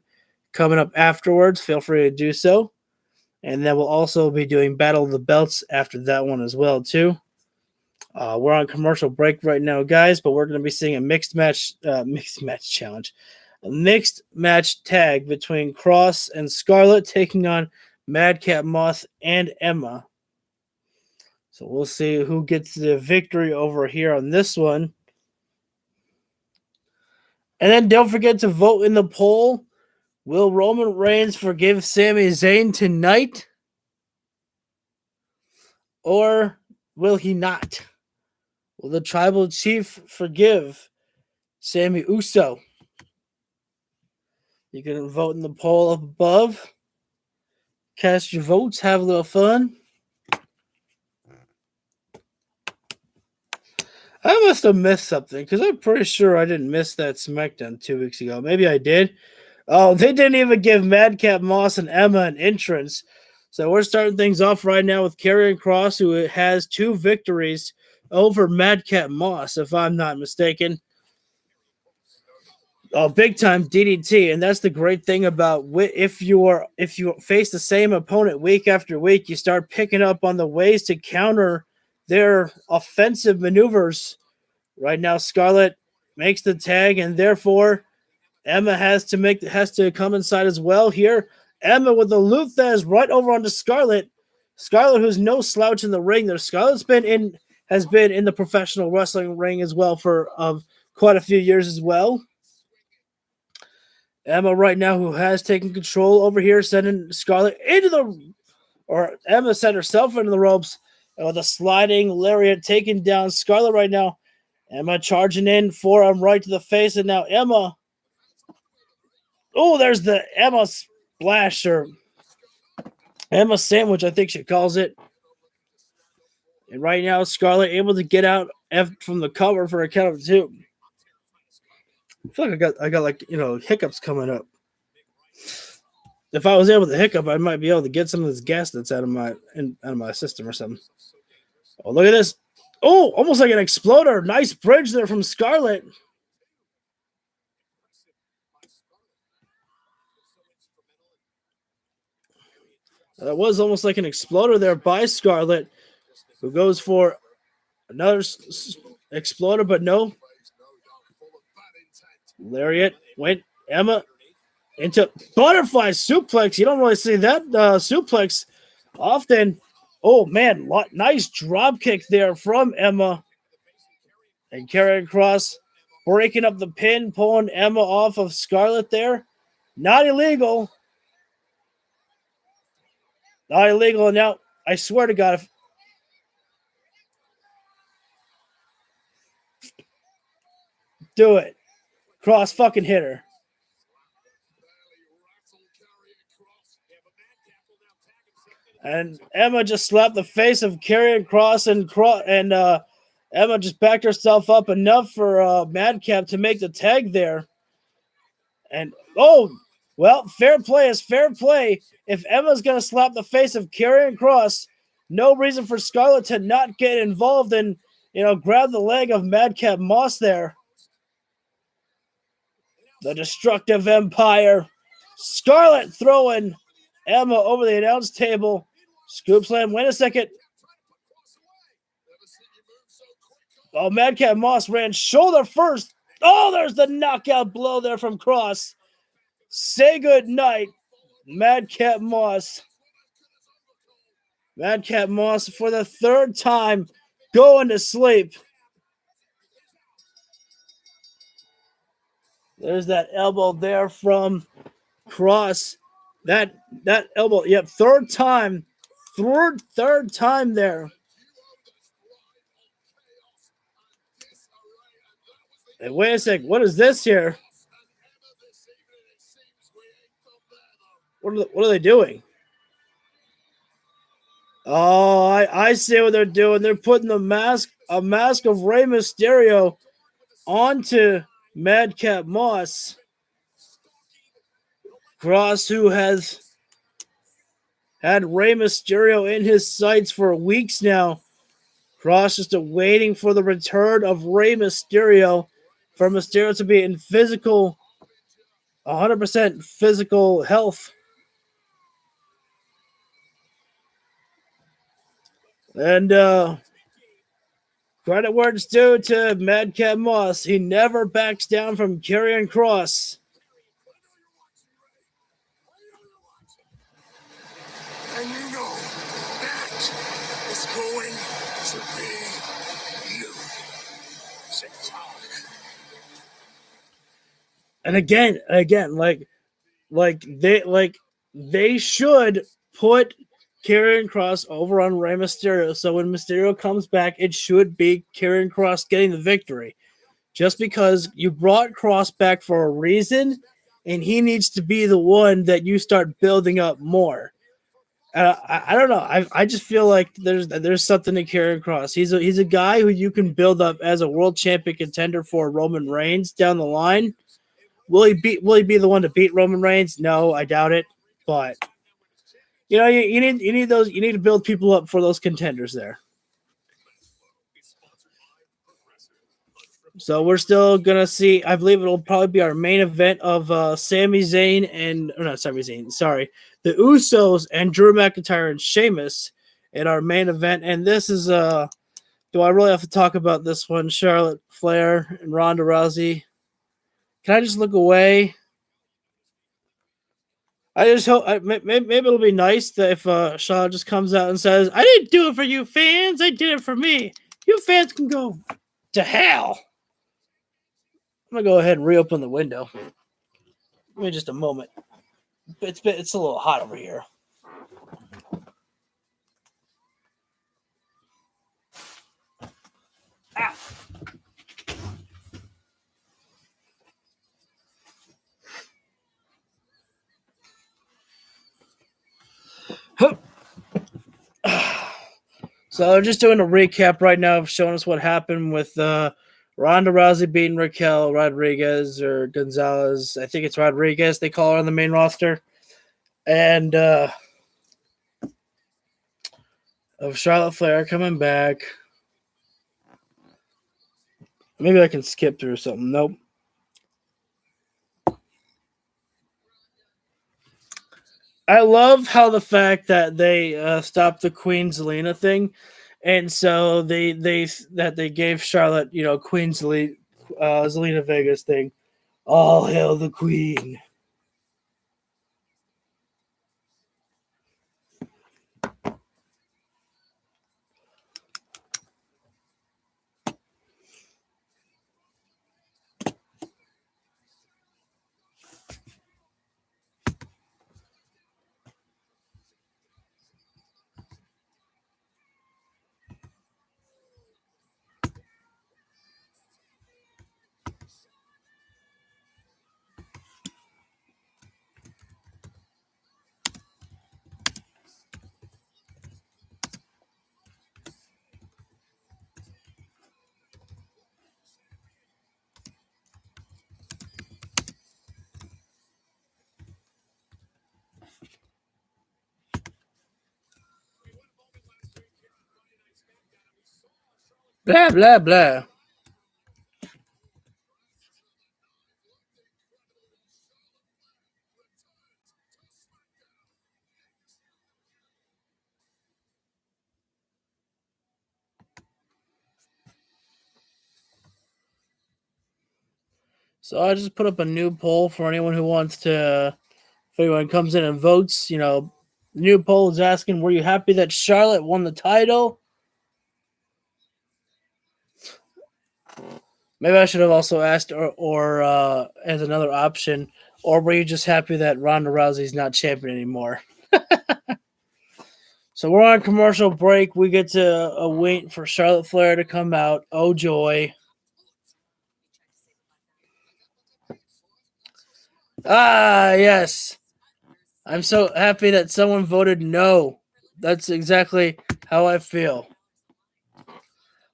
coming up afterwards, feel free to do so. And then we'll also be doing Battle of the Belts after that one as well, too. We're on commercial break right now, guys, but we're going to be seeing a mixed match challenge. A mixed match tag between Kross and Scarlett taking on Madcap Moss and Emma. So we'll see who gets the victory over here on this one. And then don't forget to vote in the poll. Will Roman Reigns forgive Sami Zayn tonight? Or will he not? Will the Tribal Chief forgive Sami Uso? You can vote in the poll up above. Cast your votes. Have a little fun. I must have missed something because I'm pretty sure I didn't miss that SmackDown 2 weeks ago. Maybe I did. Oh, they didn't even give Madcap Moss and Emma an entrance. So we're starting things off right now with Karrion Kross, who has 2 victories over Madcap Moss, if I'm not mistaken. Oh, big time DDT, and that's the great thing about if you face the same opponent week after week, you start picking up on the ways to counter their offensive maneuvers. Right now, Scarlett makes the tag, and therefore Emma has to come inside as well here. Emma with the Luthez right over onto Scarlett. Scarlett, who's no slouch in the ring there. Scarlett's has been in the professional wrestling ring as well for quite a few years as well. Emma right now, who has taken control over here, sending Scarlett Emma sent herself into the ropes with a sliding lariat taking down Scarlett right now. Emma charging in, forearm right to the face, and now Emma. Oh, there's the Emma splash, or Emma sandwich, I think she calls it. And right now, Scarlett able to get out from the cover for a count of 2. I feel like I got like, hiccups coming up. If I was able to hiccup, I might be able to get some of this gas that's out of my system or something. Oh, look at this. Oh, almost like an exploder. Nice bridge there from Scarlett. That was almost like an exploder there by Scarlett, who goes for another exploder, but no. Lariat went Emma into butterfly suplex. You don't really see that suplex often. Oh, man, nice drop kick there from Emma. And Karrion Kross breaking up the pin, pulling Emma off of Scarlett there. Not illegal. Not illegal. And now, I swear to God, do it. Kross fucking hit her. And Emma just slapped the face of Karrion Kross and Emma just backed herself up enough for Madcap to make the tag there. And, well, fair play is fair play. If Emma's going to slap the face of Karrion Kross, no reason for Scarlett to not get involved and, grab the leg of Madcap Moss there. The Destructive Empire. Scarlett throwing Emma over the announce table. Scoop slam. Wait a second. Oh, Madcap Moss ran shoulder first. Oh, there's the knockout blow there from Kross. Say good night, Madcap Moss. Madcap Moss for the third time going to sleep. There's that elbow there from Kross. That elbow, yep, third time there. Hey, wait a sec, what is this here? What are they doing? Oh, I see what they're doing. They're putting a mask of Rey Mysterio onto Madcap Moss. Kross, who has had Rey Mysterio in his sights for weeks now. Kross just waiting for the return of Rey Mysterio, for Mysterio to be in 100% physical health. And credit where it's due to Madcap Moss. He never backs down from Karrion Kross. And you know that is going to be you. And again, they should put Karrion Kross over on Rey Mysterio. So when Mysterio comes back, it should be Karrion Kross getting the victory. Just because you brought Kross back for a reason, and he needs to be the one that you start building up more. I don't know. I just feel like there's something to Karrion Kross. He's a guy who you can build up as a world champion contender for Roman Reigns down the line. Will he be the one to beat Roman Reigns? No, I doubt it. But you need to build people up for those contenders there. So we're still gonna see. I believe it'll probably be our main event of Sami Zayn the Usos and Drew McIntyre and Sheamus in our main event. And this is do I really have to talk about this one? Charlotte Flair and Ronda Rousey. Can I just look away? I just hope maybe it'll be nice that if Charlotte just comes out and says, "I didn't do it for you fans. I did it for me. You fans can go to hell." I'm gonna go ahead and reopen the window. Give me just a moment. It's a little hot over here. Ah. So just doing a recap right now, showing us what happened with Ronda Rousey beating Raquel Rodriguez or Gonzalez. I think it's Rodriguez they call her on the main roster. And of Charlotte Flair coming back. Maybe I can skip through something. Nope. I love how the fact that they stopped the Queen Zelina thing, and so they gave Charlotte, Queen Zelina Vega's thing. All hail the Queen. Blah, blah, blah. So I just put up a new poll for anyone who wants to, if anyone comes in and votes, the new poll is asking, were you happy that Charlotte won the title? Maybe I should have also asked, or as another option, or were you just happy that Ronda Rousey's not champion anymore? So we're on commercial break. We get to wait for Charlotte Flair to come out. Oh, joy. Ah, yes. I'm so happy that someone voted no. That's exactly how I feel.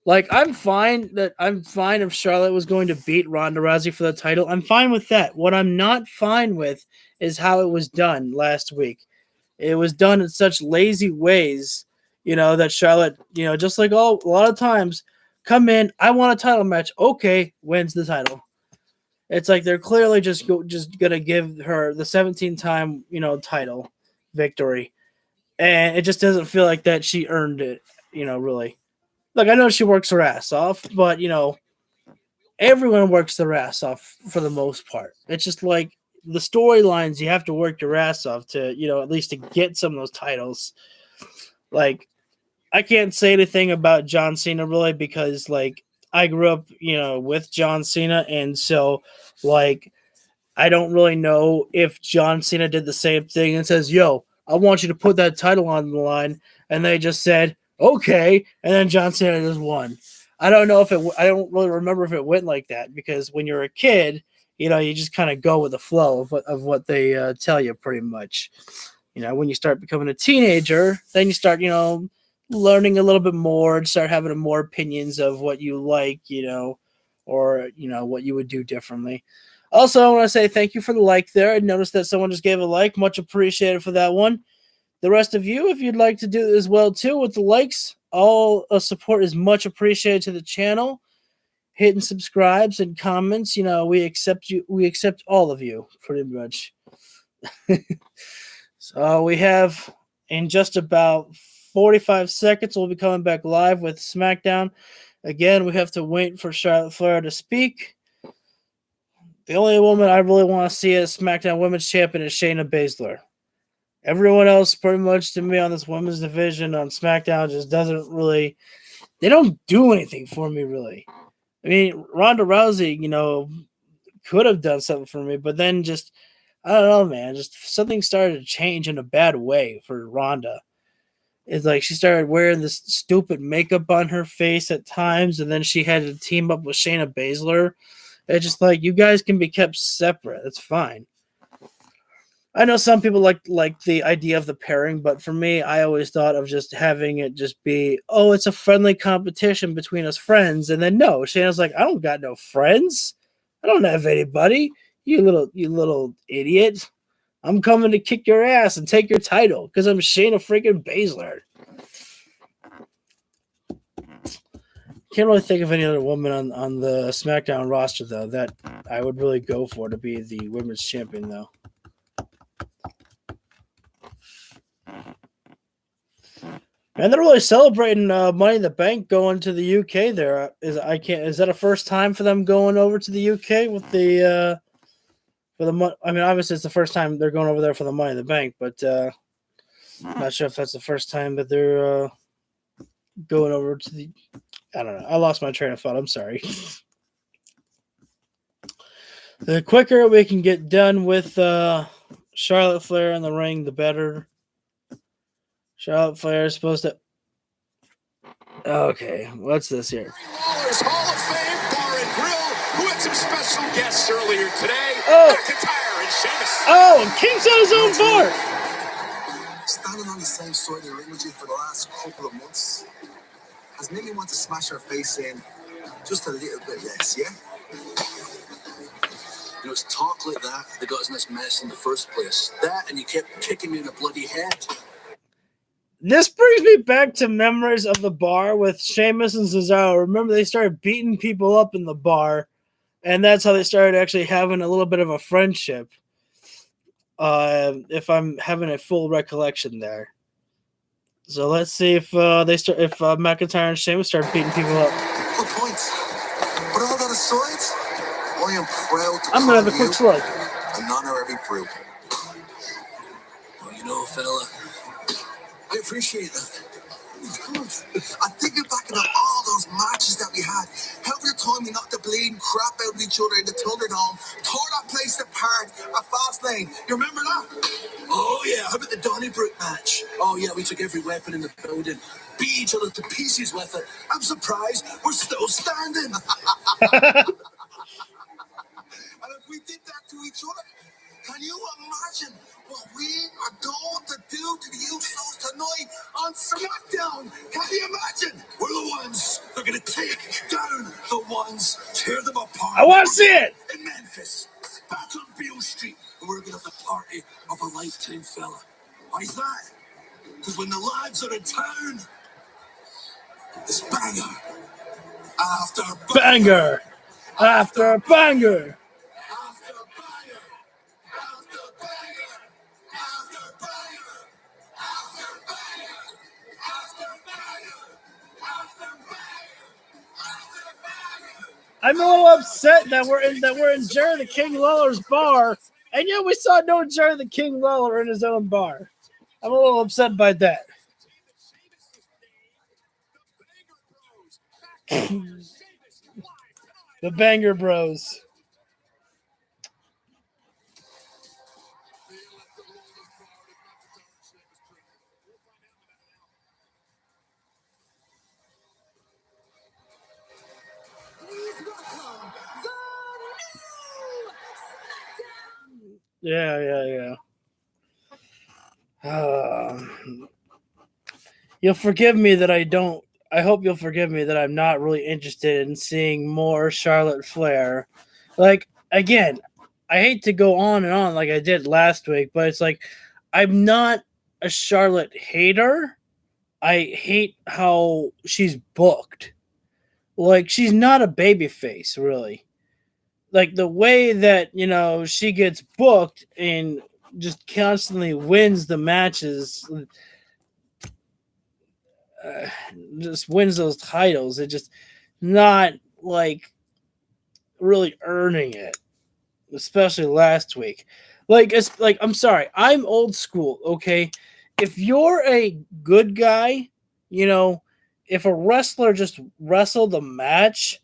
Like, I'm fine if Charlotte was going to beat Ronda Rousey for the title. I'm fine with that. What I'm not fine with is how it was done last week. It was done in such lazy ways, that Charlotte, just like a lot of times, come in, I want a title match. Okay, wins the title. It's like they're clearly just gonna give her the 17-time, title victory, and it just doesn't feel like that she earned it, really. Like, I know she works her ass off, but everyone works their ass off for the most part. It's just like the storylines, you have to work your ass off to, at least to get some of those titles. Like, I can't say anything about John Cena really because, like, I grew up, with John Cena, and so, like, I don't really know if John Cena did the same thing and says, yo, I want you to put that title on the line, and they just said, okay, and then John Cena just won. I don't know if I don't really remember if it went like that, because when you're a kid, you just kind of go with the flow of what they tell you pretty much. When you start becoming a teenager, then you start, learning a little bit more and start having more opinions of what you like, or, what you would do differently. Also, I want to say thank you for the like there. I noticed that someone just gave a like. Much appreciated for that one. The rest of you, if you'd like to do as well too with the likes, all support is much appreciated to the channel. Hitting subscribes and comments, we accept you. We accept all of you, pretty much. So we have, in just about 45 seconds, we'll be coming back live with SmackDown. Again, we have to wait for Charlotte Flair to speak. The only woman I really want to see as SmackDown Women's Champion is Shayna Baszler. Everyone else, pretty much to me, on this women's division on SmackDown just doesn't really. They don't do anything for me, really. I mean, Ronda Rousey, could have done something for me, but then just, I don't know, man. Just something started to change in a bad way for Ronda. It's like she started wearing this stupid makeup on her face at times, and then she had to team up with Shayna Baszler. It's just like, you guys can be kept separate. That's fine. I know some people like the idea of the pairing, but for me, I always thought of just having it just be, oh, it's a friendly competition between us friends, and then no, Shayna's like, I don't got no friends. I don't have anybody. You little idiot. I'm coming to kick your ass and take your title because I'm Shayna freaking Baszler. Can't really think of any other woman on the SmackDown roster, though, that I would really go for to be the women's champion, though. And they're really celebrating Money in the Bank going to the UK. There is that a first time for them going over to the UK with the for the? I mean, obviously it's the first time they're going over there for the Money in the Bank, but I'm not sure if that's the first time that they're going over to the. I don't know. I lost my train of thought. I'm sorry. The quicker we can get done with Charlotte Flair in the ring, the better. Charlotte Flair is supposed to. Okay, what's this here? Lawler's Hall of Fame Bar and Grill, who had some special guests earlier today. Oh. McIntyre and Sheamus. Oh, and King's on his own bar. Standing on the same side of the ring with you for the last couple of months has made me want to smash her face in just a little bit less, yeah? You know, it's talk like that got us in this mess in the first place. That, and you kept kicking me in the bloody head. This brings me back to memories of the bar with Sheamus and Cesaro. Remember, they started beating people up in the bar, and that's how they started actually having a little bit of a friendship. If I'm having a full recollection there. So let's see if McIntyre and Sheamus start beating people up. Good point. But all that aside, I am proud to I'm gonna have a quick slug. an honorary brew. Well, you know, fella, I appreciate that. It's good. I'm thinking back about all those matches that we had. Every time we knocked the bleeding crap out of each other in the Thunderdome, tore that place apart at Fastlane. You remember that? Oh yeah, how about the Donnybrook match? Oh yeah, we took every weapon in the building, beat each other to pieces with it. I'm surprised we're still standing. And if we did that to each other, can you imagine what we are going to do to the usos tonight on Smackdown? Can you imagine? We're the ones that are going to take down the ones, tear them apart. I want to see it. In Memphis, back on Beale Street, and we're going to have the party of a lifetime, fella. Why's that? Because when the lads are in town, it's banger after Banger after banger. I'm a little upset that we're in Jerry the King Lawler's bar, and yet we saw no Jerry the King Lawler in his own bar. I'm a little upset by that. The Banger Bros. Yeah. You'll forgive me that I don't. I hope you'll forgive me that I'm not really interested in seeing more Charlotte Flair. Like, again, I hate to go on and on like I did last week, but it's like I'm not a Charlotte hater. I hate how she's booked. Like, she's not a babyface, really. Like, the way that, she gets booked and just constantly wins the matches, just wins those titles. It just not, like, really earning it, especially last week. Like, it's like, I'm sorry, I'm old school, okay? If you're a good guy, if a wrestler just wrestled a match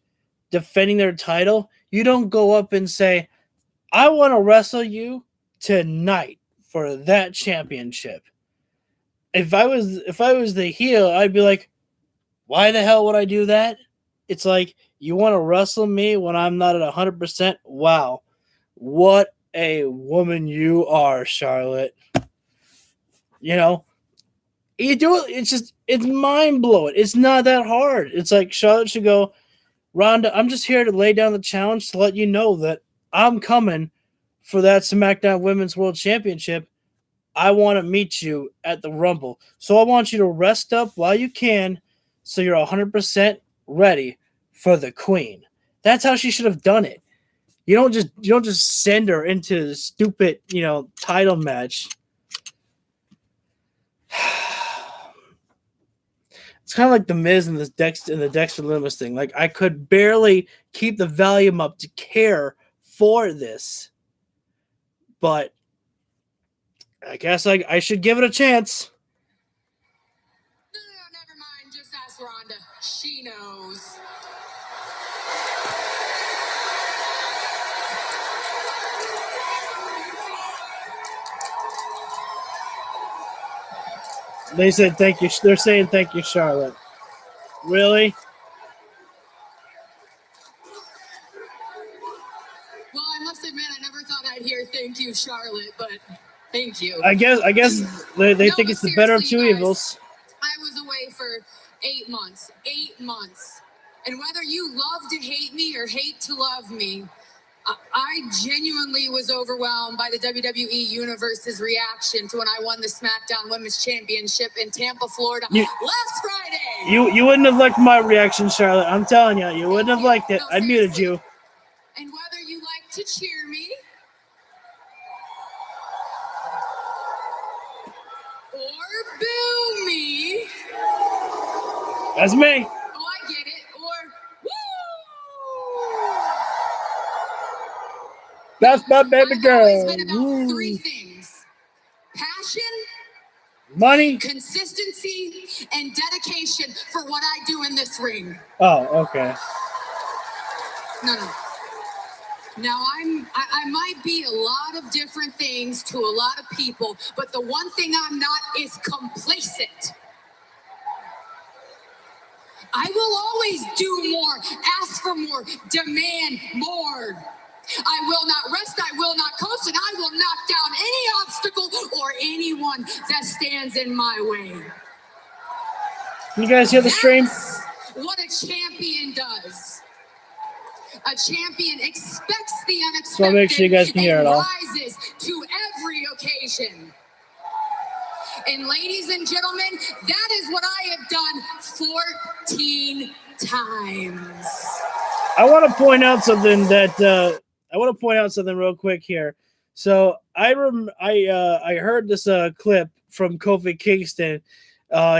defending their title, you don't go up and say, I want to wrestle you tonight for that championship. If I was the heel, I'd be like, why the hell would I do that? It's like, you want to wrestle me when I'm not at 100%? Wow. What a woman you are, Charlotte. You do it, it's mind-blowing. It's not that hard. It's like Charlotte should go, Ronda, I'm just here to lay down the challenge to let you know that I'm coming for that SmackDown Women's World Championship. I want to meet you at the Rumble. So I want you to rest up while you can so you're 100% ready for the Queen. That's how she should have done it. You don't just send her into the stupid, title match. It's kind of like the Miz and the Dexter Lumis thing. Like, I could barely keep the volume up to care for this, but I guess I should give it a chance. No, never mind. Just ask Rhonda. She knows. They said thank you. They're saying thank you, Charlotte. Really? Well, I must admit, I never thought I'd hear thank you, Charlotte, but thank you. I guess they think it's the better of two evils. I was away for 8 months. 8 months. And whether you love to hate me or hate to love me, I genuinely was overwhelmed by the WWE Universe's reaction to when I won the SmackDown Women's Championship in Tampa, Florida last Friday. You wouldn't have liked my reaction, Charlotte. I'm telling you, you wouldn't have liked it. No, I muted you. And whether you like to cheer me or boo me. That's me. Oh, I get it. Or woo! That's my baby girl. I've always been about three things: passion, money, consistency, and dedication for what I do in this ring. Oh, okay. No. Now, I might be a lot of different things to a lot of people, but the one thing I'm not is complacent. I will always do more, ask for more, demand more. I will not rest, I will not coast, and I will knock down any obstacle or anyone that stands in my way. You guys hear the stream? That's what a champion does. A champion expects the unexpected, So I'll make sure you guys can hear it all. rises to every occasion. And ladies and gentlemen, that is what I have done 14 times. I want to point out something real quick here. So I heard this clip from Kofi Kingston.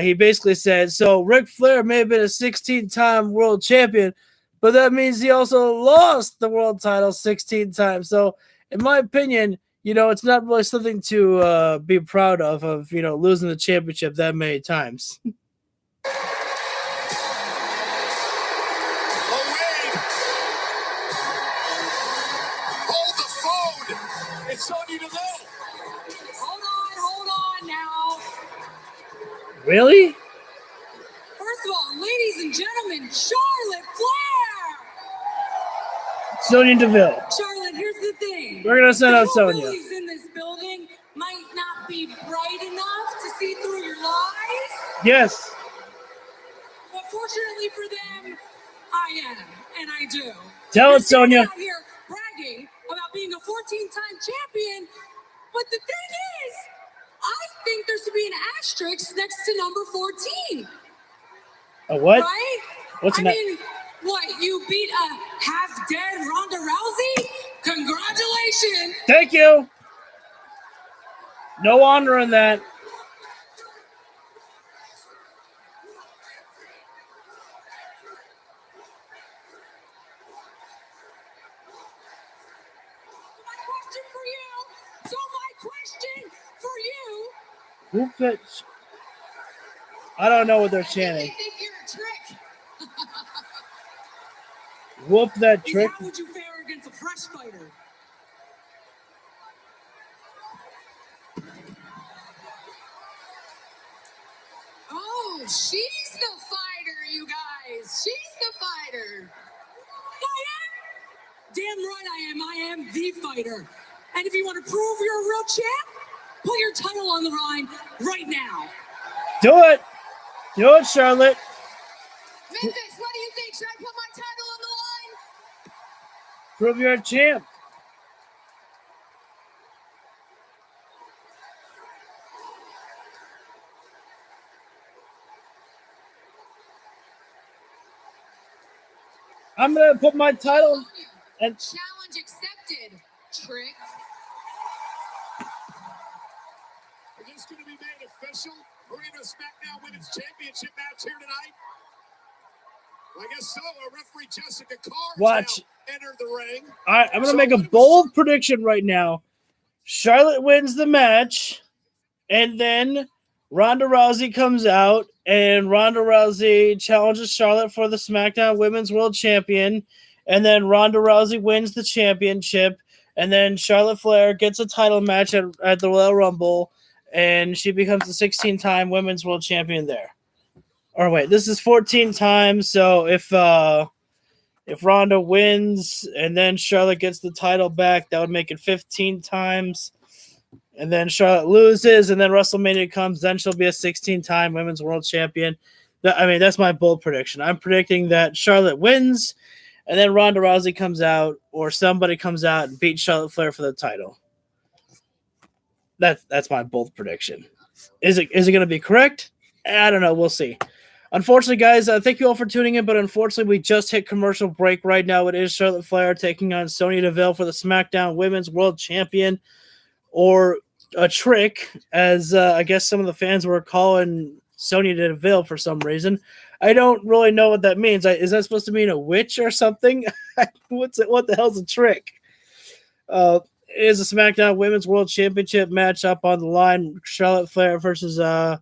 He basically said, so Ric Flair may have been a 16-time world champion, but that means he also lost the world title 16 times. So in my opinion, it's not really something to be proud of, losing the championship that many times. Hold the phone. It's Sonya Deville. Hold on now. Really? First of all, ladies and gentlemen, Charlotte Flair. Sonya Deville. Charlotte, here's the thing. We're going to send out The Sonya. hillbillies in this building might not be bright enough to see through your lies, Yes. but fortunately for them, I am, and I do. Tell You're it, Sonya. out here bragging about being a 14-time champion, but the thing is, I think there should be an asterisk next to number 14. A what? Right? What's I that? mean, what, you beat a half-dead Ronda Rousey? Congratulations! Thank you. No honor in that. My question for you. So my question for you. Who fits? I don't know what they're They chanting. think you're a trick. Whoop that Is trick. how would you fare against a fresh fighter? Oh, she's the fighter, you guys. She's the fighter. I am. Damn right I am. I am the fighter. And if you want to prove you're a real champ, put your title on the line right now. Do it. Do it, Charlotte. Memphis, what do you think? Should I put my title on the line? Prove you're a champ. I'm going to put my title and Challenge accepted, Trick. Is this going to be made official? Arena SmackDown Women's Championship match here tonight? I guess so. Referee Jessica Carr Watch. now entered the ring. All right, I'm going to make a bold prediction right now. Charlotte wins the match, and then Ronda Rousey comes out, and Ronda Rousey challenges Charlotte for the SmackDown Women's World Champion, and then Ronda Rousey wins the championship, and then Charlotte Flair gets a title match at the Royal Rumble, and she becomes the 16-time Women's World Champion there. Or wait, this is 14 times, so if Ronda wins and then Charlotte gets the title back, that would make it 15 times. And then Charlotte loses, and then WrestleMania comes, then she'll be a 16-time Women's World Champion. I mean, that's my bold prediction. I'm predicting that Charlotte wins, and then Ronda Rousey comes out or somebody comes out and beats Charlotte Flair for the title. That's my bold prediction. Is it going to be correct? I don't know. We'll see. Unfortunately, guys, thank you all for tuning in, but unfortunately, we just hit commercial break right now. It is Charlotte Flair taking on Sonya Deville for the SmackDown Women's World Champion, or a trick, as I guess some of the fans were calling Sonya Deville for some reason. I don't really know what that means. Is that supposed to mean a witch or something? What the hell's a trick? It is a SmackDown Women's World Championship match up on the line. Charlotte Flair versus I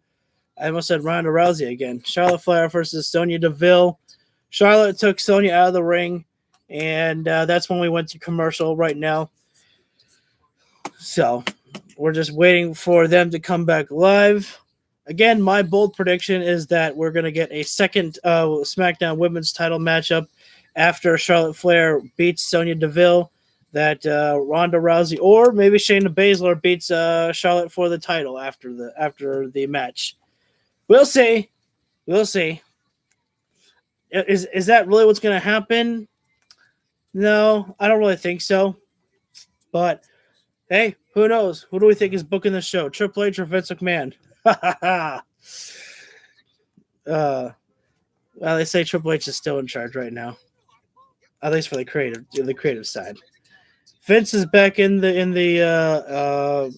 almost said Ronda Rousey again. Charlotte Flair versus Sonya Deville. Charlotte took Sonya out of the ring, and that's when we went to commercial right now. So we're just waiting for them to come back live. Again, my bold prediction is that we're going to get a second SmackDown Women's title matchup after Charlotte Flair beats Sonya Deville. That Ronda Rousey or maybe Shayna Baszler beats Charlotte for the title after the match. We'll see. We'll see. Is that really what's going to happen? No, I don't really think so. But hey, who knows? Who do we think is booking the show? Triple H or Vince McMahon? Well, they say Triple H is still in charge right now, at least for the creative side. Vince is back in the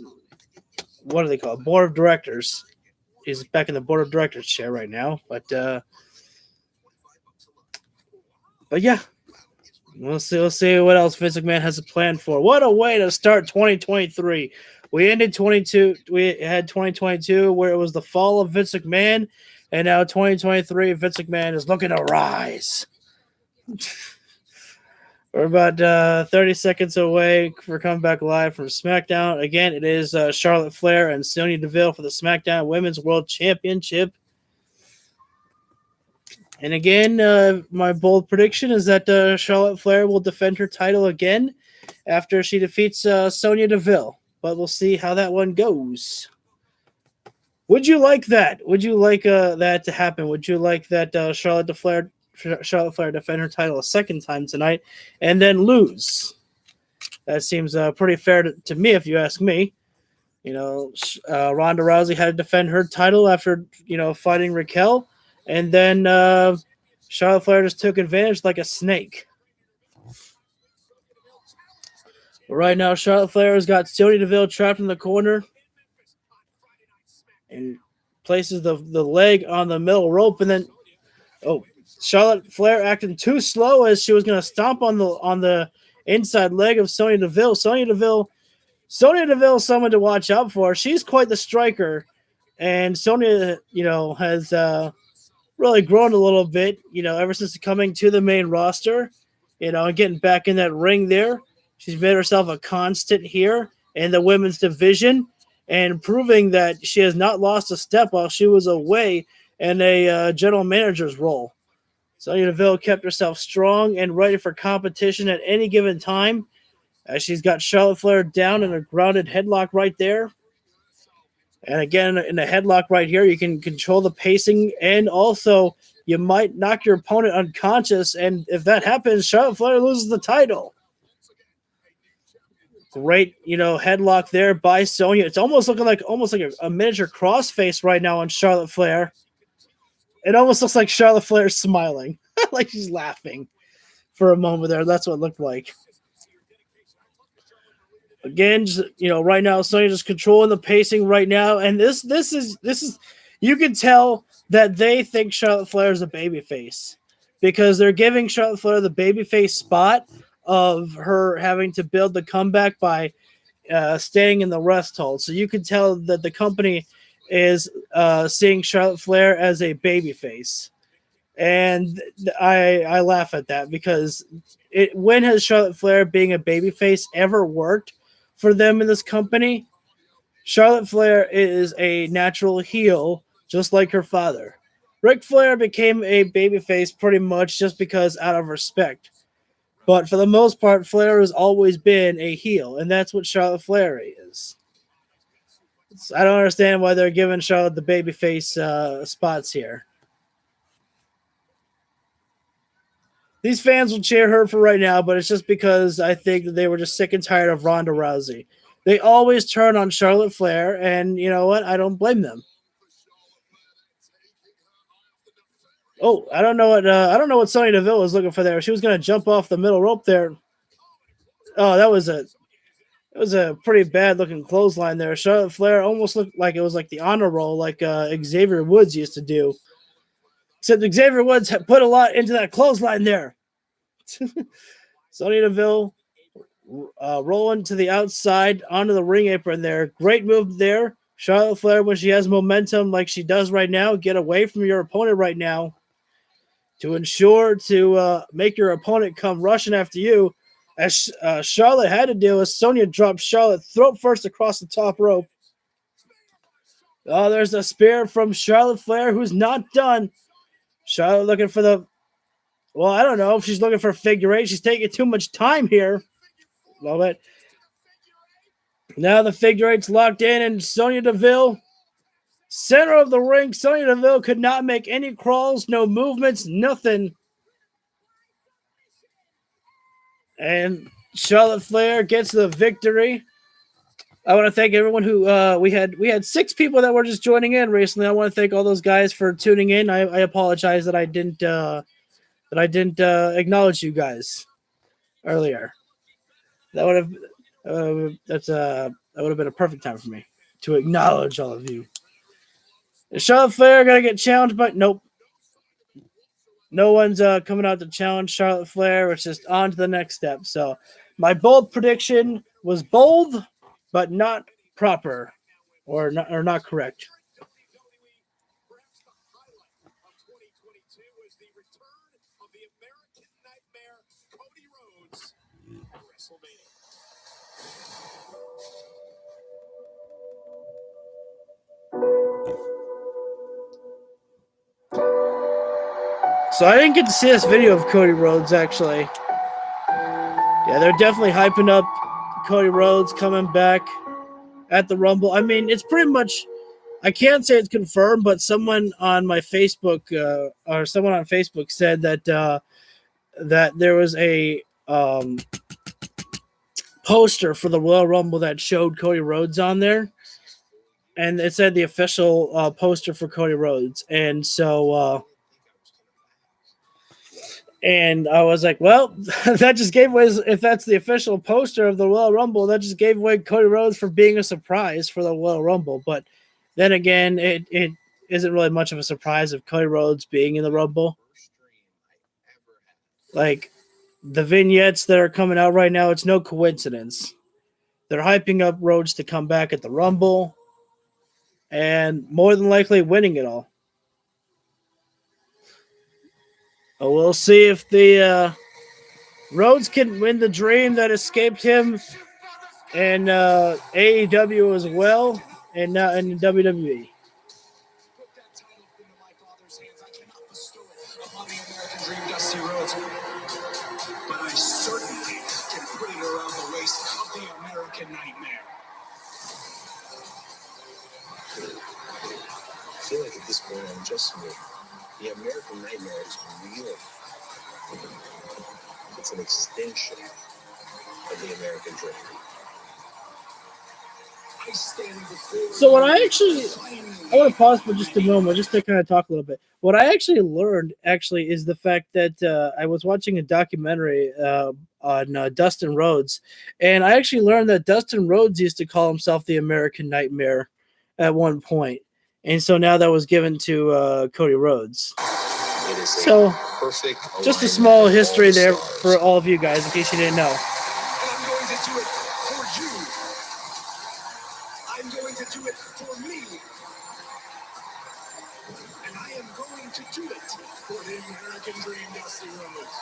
what do they call it? Board of directors. He's back in the board of directors chair right now, but yeah, we'll see what else Vince McMahon has a plan for. What a way to start 2023. We ended 22. We had 2022 where it was the fall of Vince McMahon, and now 2023, Vince McMahon is looking to rise. We're about 30 seconds away for coming back live from SmackDown. Again, it is Charlotte Flair and Sonya Deville for the SmackDown Women's World Championship. And again, my bold prediction is that Charlotte Flair will defend her title again after she defeats Sonya Deville. But we'll see how that one goes. Would you like that? Would you like that to happen? Would you like that Charlotte Flair defend her title a second time tonight and then lose? That seems pretty fair to me, if you ask me. You know, Ronda Rousey had to defend her title after, fighting Raquel, and then Charlotte Flair just took advantage like a snake. But right now, Charlotte Flair has got Sonya Deville trapped in the corner and places the leg on the middle rope, and then Charlotte Flair acting too slow as she was going to stomp on the inside leg of Sonya Deville. Sonya Deville, someone to watch out for. She's quite the striker, and Sonya, has really grown a little bit, ever since coming to the main roster, and getting back in that ring there. She's made herself a constant here in the women's division and proving that she has not lost a step while she was away in a general manager's role. Sonya Deville kept herself strong and ready for competition at any given time, as she's got Charlotte Flair down in a grounded headlock right there. And again, in a headlock right here, you can control the pacing, and also you might knock your opponent unconscious, and if that happens, Charlotte Flair loses the title. Great, headlock there by Sonya. It's almost looking like a miniature crossface right now on Charlotte Flair. It almost looks like Charlotte Flair's smiling, like she's laughing for a moment there. That's what it looked like. Again, right now, Sonya just controlling the pacing right now, and this is you can tell that they think Charlotte Flair is a babyface because they're giving Charlotte Flair the babyface spot of her having to build the comeback by staying in the rest hold. So you can tell that the company is seeing Charlotte Flair as a babyface. And I laugh at that because when has Charlotte Flair being a babyface ever worked for them in this company? Charlotte Flair is a natural heel, just like her father. Ric Flair became a babyface pretty much just because out of respect. But for the most part, Flair has always been a heel, and that's what Charlotte Flair is. I don't understand why they're giving Charlotte the babyface spots here. These fans will cheer her for right now, but it's just because I think that they were just sick and tired of Ronda Rousey. They always turn on Charlotte Flair, and you know what? I don't blame them. Oh, I don't know what Sonya Deville was looking for there. She was going to jump off the middle rope there. Oh, that was a pretty bad looking clothesline there. Charlotte Flair almost looked like it was like the honor roll, like Xavier Woods used to do. Except Xavier Woods had put a lot into that clothesline there. Sonya Deville rolling to the outside onto the ring apron there. Great move there. Charlotte Flair, when she has momentum like she does right now, get away from your opponent right now to ensure to make your opponent come rushing after you. As Charlotte had to do, as Sonya dropped Charlotte throat first across the top rope. Oh, there's a spear from Charlotte Flair, who's not done. Charlotte looking for the... Well, I don't know if she's looking for a figure eight. She's taking too much time here. Love it. Now the figure eight's locked in, and Sonya Deville, center of the ring. Sonya Deville could not make any crawls, no movements, nothing. And Charlotte Flair gets the victory. I want to thank everyone who we had 6 people that were just joining in recently. I want to thank all those guys for tuning in. I apologize that I didn't acknowledge you guys earlier. That would have been a perfect time for me to acknowledge all of you. Is Charlotte Flair gonna get challenged? But nope. No one's coming out to challenge Charlotte Flair. It's just on to the next step. So my bold prediction was bold, but not proper, or not correct. So I didn't get to see this video of Cody Rhodes, actually. Yeah, they're definitely hyping up Cody Rhodes coming back at the Rumble. I mean, it's pretty much... I can't say it's confirmed, but someone on my Facebook or someone on Facebook said that that there was a poster for the Royal Rumble that showed Cody Rhodes on there, and it said the official poster for Cody Rhodes, and so and I was like, well, that just gave away, if that's the official poster of the Royal Rumble, that just gave away Cody Rhodes for being a surprise for the Royal Rumble. But then again, it isn't really much of a surprise of Cody Rhodes being in the Rumble. Like, the vignettes that are coming out right now, it's no coincidence. They're hyping up Rhodes to come back at the Rumble and more than likely winning it all. We'll see if the Rhodes can win the dream that escaped him in AEW as well, and now in WWE. But I certainly can put it around the waist of the American Nightmare. I feel like at this point I'm just me. The American Nightmare is real. It's an extension of the American Dream. So what I want to pause for just a moment, just to kind of talk a little bit. What I actually learned is the fact that I was watching a documentary on Dustin Rhodes, and I actually learned that Dustin Rhodes used to call himself the American Nightmare at one point, and so now that was given to Cody Rhodes. So Perfect. Just a small history there for all of you guys, in case you didn't know. And I'm going to do it for you. I'm going to do it for me. And I am going to do it for the American Dream, Dusty Rhodes.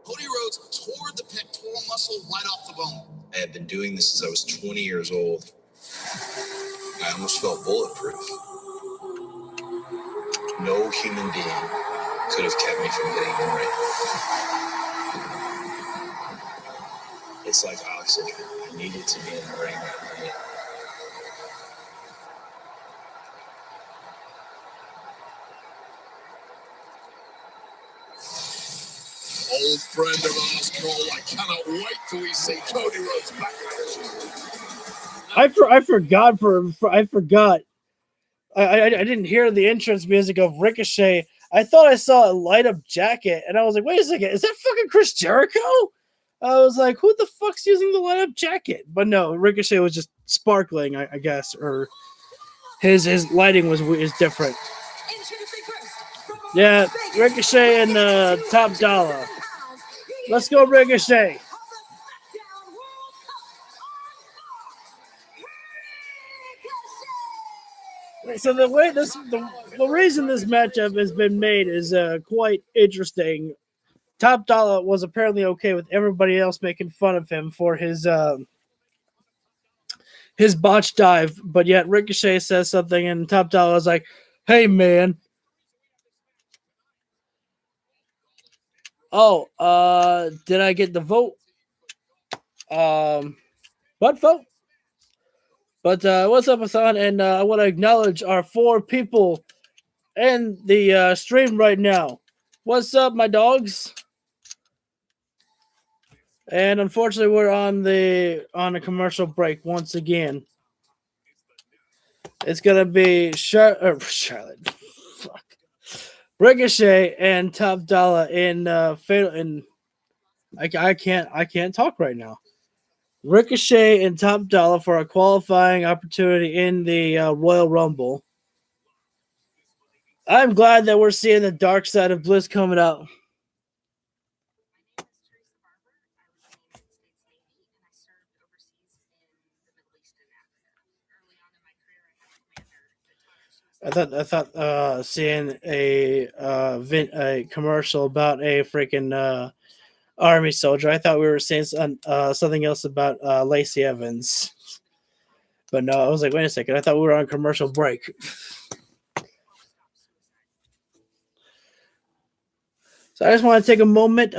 Cody Rhodes tore the pectoral muscle right off the bone. I had been doing this since I was 20 years old. I almost felt bulletproof. No human being could have kept me from getting in the ring. It's like oxygen. I needed to be in the ring that night. old friend of ours, Cole. I cannot wait till we see Cody Rhodes back in action. I forgot. I didn't hear the entrance music of Ricochet. I thought I saw a light up jacket, and I was like, wait a second, is that fucking Chris Jericho? I was like, who the fuck's using the light up jacket? But no, Ricochet was just sparkling, I guess, or his lighting is different. Yeah, Ricochet and Top Dollar. Let's go, Ricochet. So the reason this matchup has been made is quite interesting. Top Dollar was apparently okay with everybody else making fun of him for his botch dive, but yet Ricochet says something, and Top Dollar is like, "Hey, man." Oh, did I get the vote? What vote? But what's up, Hassan? And I want to acknowledge our 4 people in the stream right now. What's up, my dogs? And unfortunately, we're on a commercial break once again. It's gonna be Charlotte, fuck, Ricochet and Top Dollar in fatal. And I can't talk right now. Ricochet and Top Dollar for a qualifying opportunity in the Royal Rumble. I'm glad that we're seeing the dark side of Bliss coming out. I thought seeing a commercial about a freaking army soldier. I thought we were seeing something else about Lacey Evans, but no. I was like, wait a second. I thought we were on commercial break. So I just want to take a moment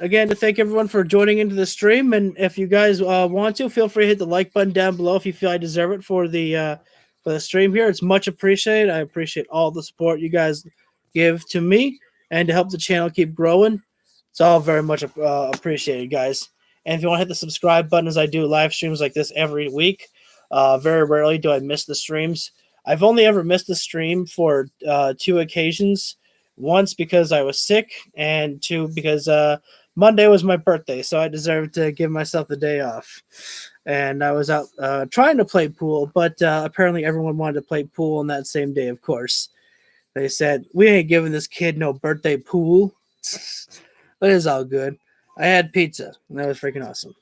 again to thank everyone for joining into the stream. And if you guys want to, feel free to hit the like button down below if you feel I deserve it for the stream here. It's much appreciated. I appreciate all the support you guys give to me and to help the channel keep growing. It's all very much appreciated, guys. And if you want to hit the subscribe button, as I do live streams like this every week, very rarely do I miss the streams. I've only ever missed a stream for 2 occasions. Once because I was sick, and 2 because Monday was my birthday, so I deserved to give myself the day off. And I was out trying to play pool, but apparently everyone wanted to play pool on that same day, of course. They said, we ain't giving this kid no birthday pool. But it's all good. I had pizza, and that was freaking awesome.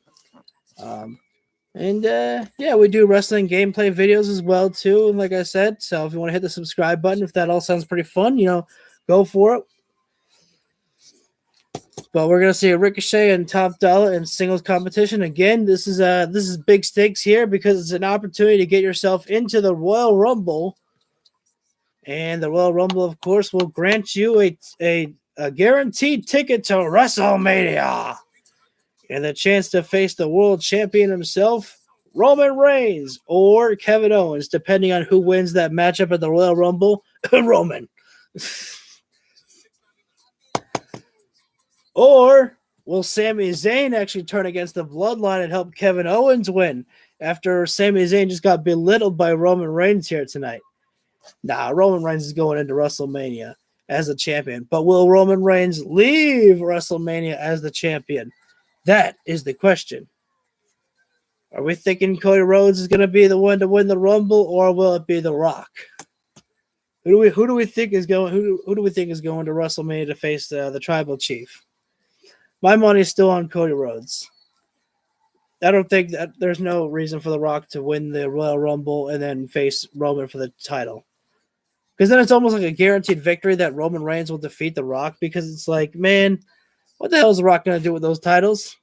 Yeah, we do wrestling gameplay videos as well, too, like I said. So if you want to hit the subscribe button, if that all sounds pretty fun, go for it. But we're gonna see a Ricochet and Top Dollar in singles competition again. This is big stakes here because it's an opportunity to get yourself into the Royal Rumble, and the Royal Rumble, of course, will grant you a guaranteed ticket to WrestleMania and the chance to face the world champion himself, Roman Reigns, or Kevin Owens, depending on who wins that matchup at the Royal Rumble. Roman. Or will Sami Zayn actually turn against the Bloodline and help Kevin Owens win after Sami Zayn just got belittled by Roman Reigns here tonight? Nah, Roman Reigns is going into WrestleMania as a champion. But will Roman Reigns leave WrestleMania as the champion? That is the question. Are we thinking Cody Rhodes is going to be the one to win the Rumble, or will it be The Rock? Who do we think is going to WrestleMania to face the Tribal Chief? My money is still on Cody Rhodes. I don't think that there's no reason for The Rock to win the Royal Rumble and then face Roman for the title. Because then it's almost like a guaranteed victory that Roman Reigns will defeat The Rock, because it's like, man, what the hell is The Rock going to do with those titles?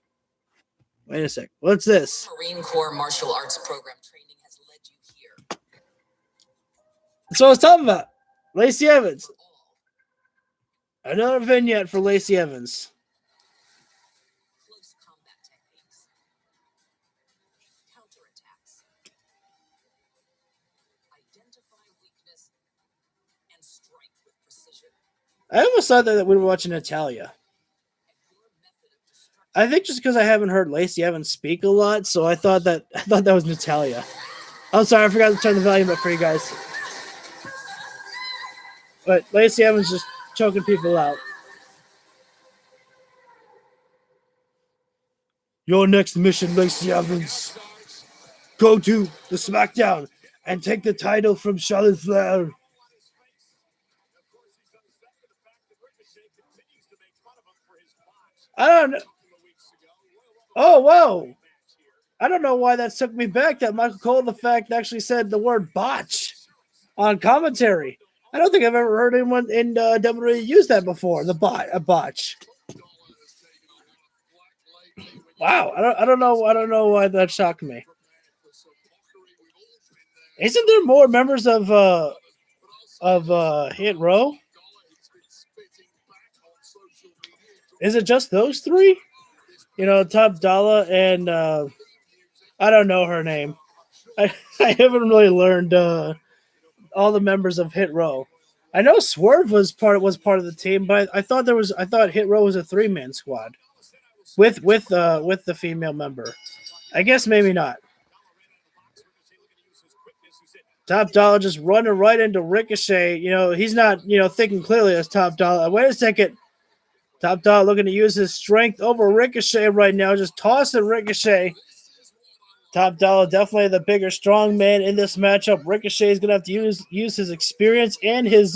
Wait a sec. What's this? Marine Corps martial arts program training has led you here. That's what I was talking about. Lacey Evans. Another vignette for Lacey Evans. Close combat techniques. Counterattacks. Identify weakness and strike with precision. I almost thought that we were watching Natalia. I think just because I haven't heard Lacey Evans speak a lot, so I thought that was Natalia. I'm sorry, I forgot to turn the volume up for you guys. But Lacey Evans just choking people out. Your next mission, Lacey Evans. Go to the SmackDown and take the title from Charlotte Flair. I don't know. Oh, whoa. I don't know why that took me back that Michael Cole, the fact, actually said the word botch on commentary. I don't think I've ever heard anyone in WWE use that before, a botch. Wow, I don't know why that shocked me. Isn't there more members of Hit Row? Is it just those three? You know, Top Dollar and I don't know her name. I haven't really learned all the members of Hit Row. I know Swerve was part of the team, but I thought Hit Row was a 3-man squad with the female member. I guess maybe not. Top Dollar just running right into Ricochet. You know, he's not, thinking clearly as Top Dollar. Wait a second. Top Dollar looking to use his strength over Ricochet right now. Just tossing Ricochet. Top Dollar definitely the bigger strong man in this matchup. Ricochet is going to have to use his experience and his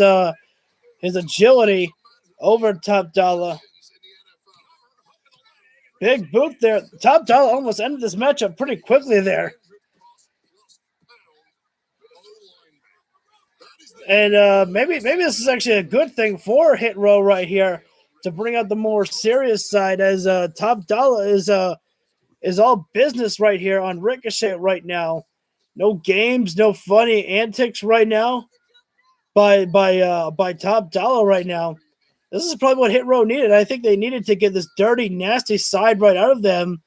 agility over Top Dollar. Big boot there. Top Dollar almost ended this matchup pretty quickly there. And maybe this is actually a good thing for Hit Row right here to bring out the more serious side, as Top Dollar is all business right here on Ricochet right now. No games, no funny antics right now by Top Dollar right now. This is probably what Hit Row needed. I think they needed to get this dirty, nasty side right out of them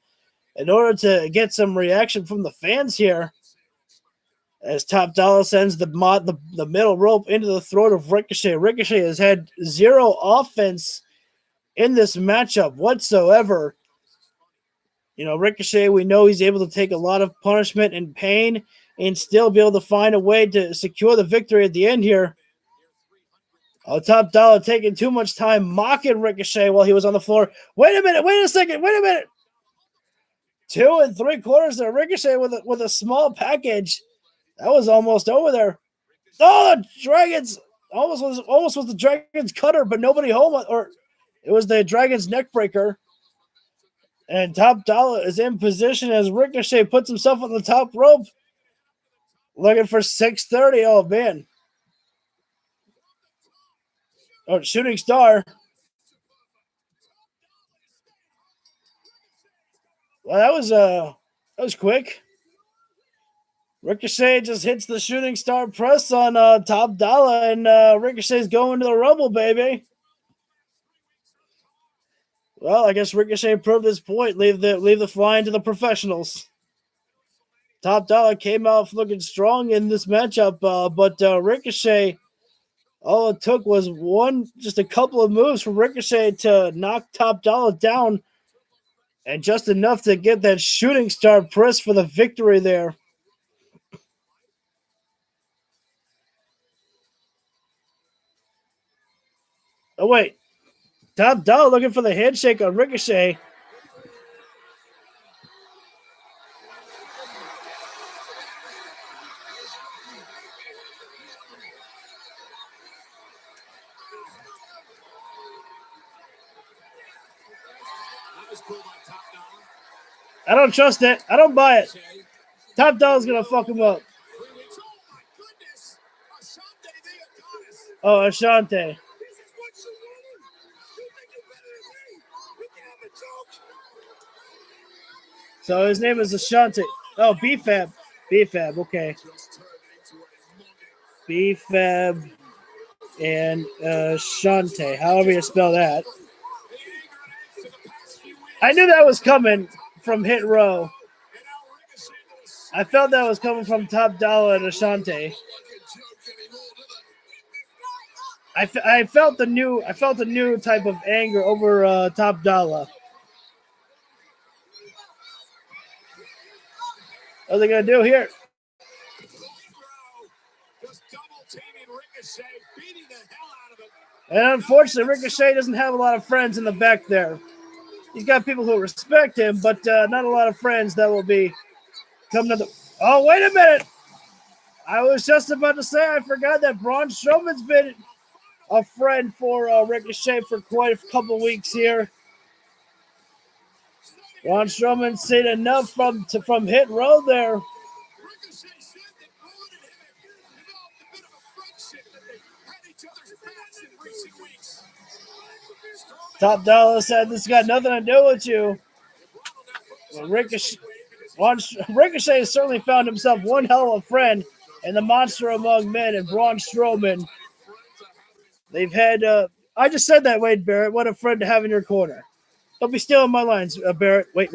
in order to get some reaction from the fans here. As Top Dollar sends the middle rope into the throat of Ricochet. Ricochet has had zero offense in this matchup whatsoever. You know, Ricochet, we know he's able to take a lot of punishment and pain and still be able to find a way to secure the victory at the end here. Oh, Top Dollar taking too much time mocking Ricochet while he was on the floor. Wait a minute, wait a second, wait a minute. 2 3/4 there. Ricochet with a small package. That was almost over there. Oh, the Dragons almost was the Dragon's cutter, but nobody home, or it was the Dragon's neck breaker. And Top Dollar is in position as Ricochet puts himself on the top rope, looking for 630. Oh man! Oh, shooting star. Well, that was quick. Ricochet just hits the shooting star press on Top Dollar, and Ricochet's going to the Rumble, baby. Well, I guess Ricochet proved his point. Leave the flying to the professionals. Top Dollar came out looking strong in this matchup, but Ricochet, all it took was just a couple of moves for Ricochet to knock Top Dollar down, and just enough to get that shooting star press for the victory there. Oh, wait. Top Dollar looking for the handshake on Ricochet. I don't trust it. I don't buy it. Top Dollar's going to fuck him up. Oh, Ashante. So his name is Ashante. Oh, B-Fab. B-Fab, okay. B-Fab and Ashante. However you spell that. I knew that was coming from Hit Row. I felt that was coming from Top Dollar and Ashante. I felt the new type of anger over Top Dollar. What are they going to do here? Just double teaming Ricochet, beating the hell out of him. And unfortunately, Ricochet doesn't have a lot of friends in the back there. He's got people who respect him, but not a lot of friends that will be coming to the... Oh, wait a minute. I was just about to say I forgot that Braun Strowman's been a friend for Ricochet for quite a couple weeks here. Braun Strowman seen enough from Hit Row there. Ricochet said that Braun and him have developed a bit of a friendship, that they had each other's backs in recent weeks. Top Dollar said this got nothing to do with you. Well, Ricochet has certainly found himself one hell of a friend in the monster among men and Braun Strowman. They've had, I just said that, Wade Barrett. What a friend to have in your corner. Don't be stealing my lines, Barrett. Wait.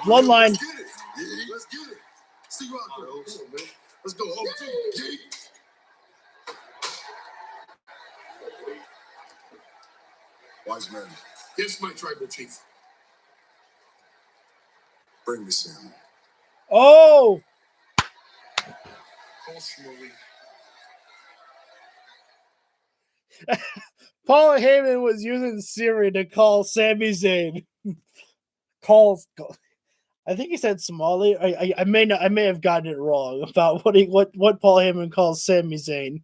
Bloodline. Let's get it. See you out there. Let's go. Wise man. Yes, my tribal chief. Bring me Sam. Oh! Culturally. Paul Heyman was using Siri to call Sami Zayn. I think he said Somali. I may have gotten it wrong about what Paul Heyman calls Sami Zayn.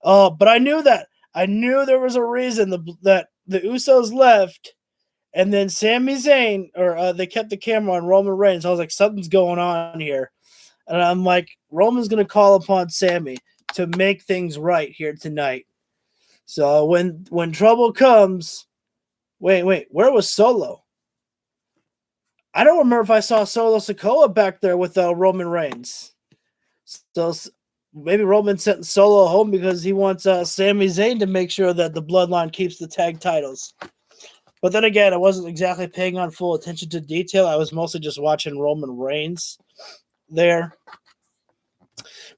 But I knew there was a reason that the Usos left, and then Sami Zayn, or they kept the camera on Roman Reigns. I was like, something's going on here, and I'm like, Roman's gonna call upon Sami to make things right here tonight. So when trouble comes, wait, where was Solo? I don't remember if I saw Solo Sikoa back there with Roman Reigns. So maybe Roman sent Solo home because he wants Sami Zayn to make sure that the Bloodline keeps the tag titles. But then again, I wasn't exactly paying on full attention to detail. I was mostly just watching Roman Reigns there.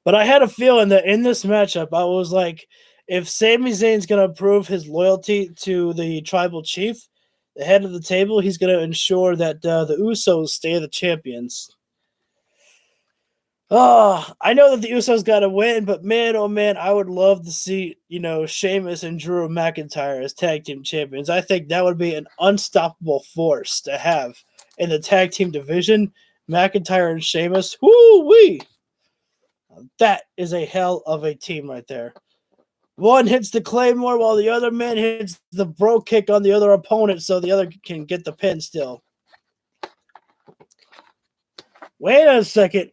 But I had a feeling that in this matchup, I was like, if Sami Zayn's going to prove his loyalty to the tribal chief, the head of the table, he's going to ensure that the Usos stay the champions. I know that the Usos got to win, but man, oh man, I would love to see, Sheamus and Drew McIntyre as tag team champions. I think that would be an unstoppable force to have in the tag team division. McIntyre and Sheamus, woo-wee! That is a hell of a team right there. One hits the Claymore while the other man hits the bro kick on the other opponent so the other can get the pin still. Wait a second.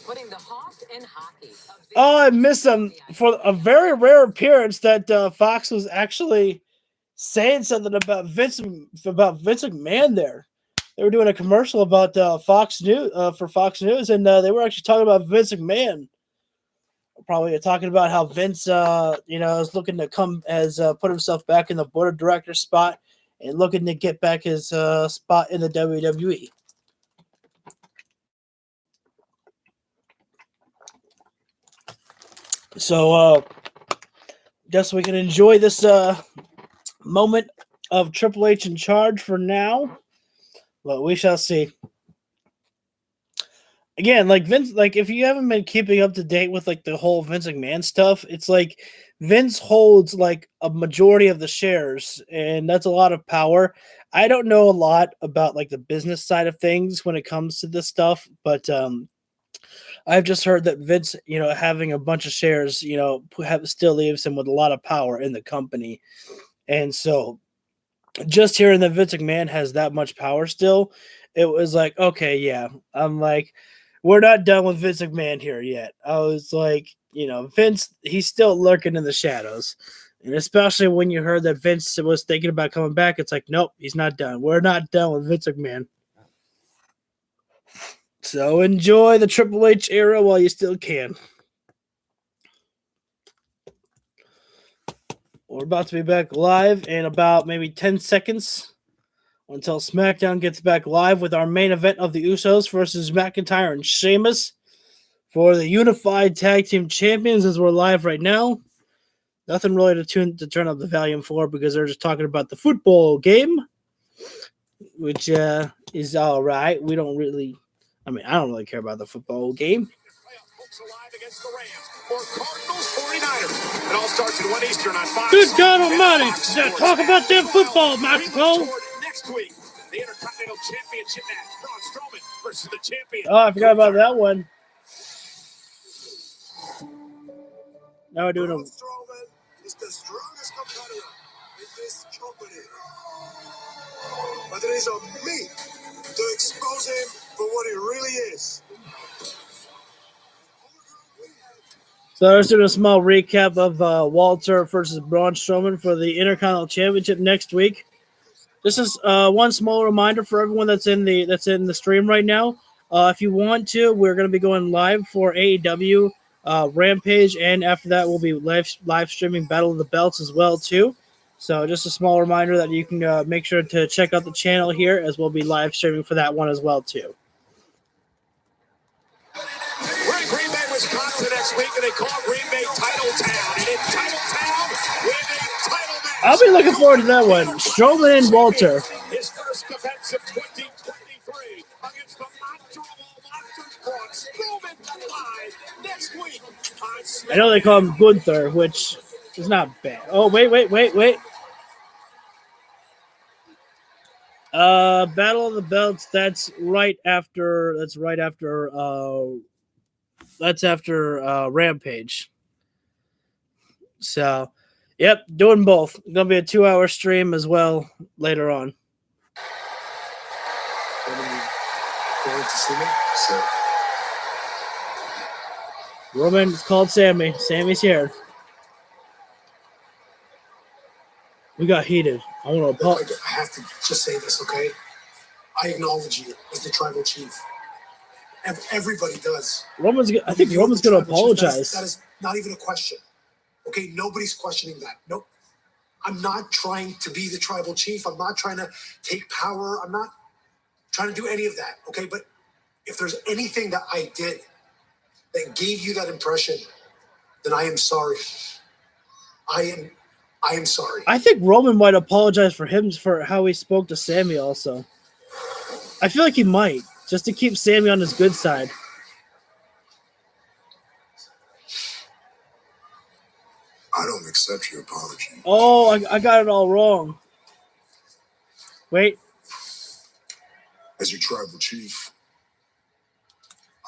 Putting the Hawk in hockey. Oh, I missed him for a very rare appearance that Fox was actually saying something about Vince McMahon there. They were doing a commercial about Fox News for Fox News, and they were actually talking about Vince McMahon. Probably talking about how Vince, is looking to put himself back in the board of directors spot and looking to get back his spot in the WWE. So, guess we can enjoy this moment of Triple H in charge for now, but we shall see. Again, like Vince, like if you haven't been keeping up to date with like the whole Vince McMahon stuff, it's like Vince holds like a majority of the shares, and that's a lot of power. I don't know a lot about like the business side of things when it comes to this stuff, but I've just heard that Vince, having a bunch of shares, still leaves him with a lot of power in the company, and so just hearing that Vince McMahon has that much power still, it was like, okay, yeah, I'm like, we're not done with Vince McMahon here yet. I was like, Vince, he's still lurking in the shadows. And especially when you heard that Vince was thinking about coming back, it's like, nope, he's not done. We're not done with Vince McMahon. So enjoy the Triple H era while you still can. We're about to be back live in about maybe 10 seconds. Until SmackDown gets back live with our main event of the Usos versus McIntyre and Sheamus for the Unified Tag Team Champions, as we're live right now. Nothing really to turn up the volume for because they're just talking about the football game. which is all right. We don't really, I mean, I don't really care about the football game. Alive against the Rams for Cardinals 49ers. It all starts at 1 Eastern on Fox. Good God and Almighty! Fox Sports. Talk about them football, We Mexico. look toward next week, the Intercontinental Championship match. Braun Strowman versus the champion. Oh, I forgot about that one. Now we're doing Braun a. Strowman is the strongest competitor in this company. But it is on me to expose him for what he really is. So let's do a small recap of Walter versus Braun Strowman for the Intercontinental Championship next week. This is one small reminder for everyone that's in the stream right now. If you want to, we're going to be going live for AEW Rampage, and after that, we'll be live streaming Battle of the Belts as well too. So just a small reminder that you can make sure to check out the channel here, as we'll be live streaming for that one as well too. We're in Green Bay, Wisconsin next week, and they call Green Bay Title Town. And in Title Town, with a title match. I'll be looking forward to that one. Strowman and Walter. His first defense of 2023 against the monster of all monsters, Braun Strowman, live next week. I know they call him Gunther, which is not bad. Oh, wait. Battle of the Belts. That's after Rampage. So, yep, doing both. Gonna be a 2-hour stream as well later on. Going to see me? So. Roman, it's called Sammy. Sammy's here. We got heated. I want to apologize. I have to just say this, okay? I acknowledge you as the tribal chief. Everybody does. I think Roman's going to apologize. That is not even a question. Okay, nobody's questioning that. Nope. I'm not trying to be the tribal chief. I'm not trying to take power. I'm not trying to do any of that. Okay, but if there's anything that I did that gave you that impression, then I am sorry. I am sorry. I think Roman might apologize for him for how he spoke to Sammy also. I feel like he might, just to keep Sammy on his good side. I don't accept your apology. Oh, I got it all wrong. Wait. As your tribal chief,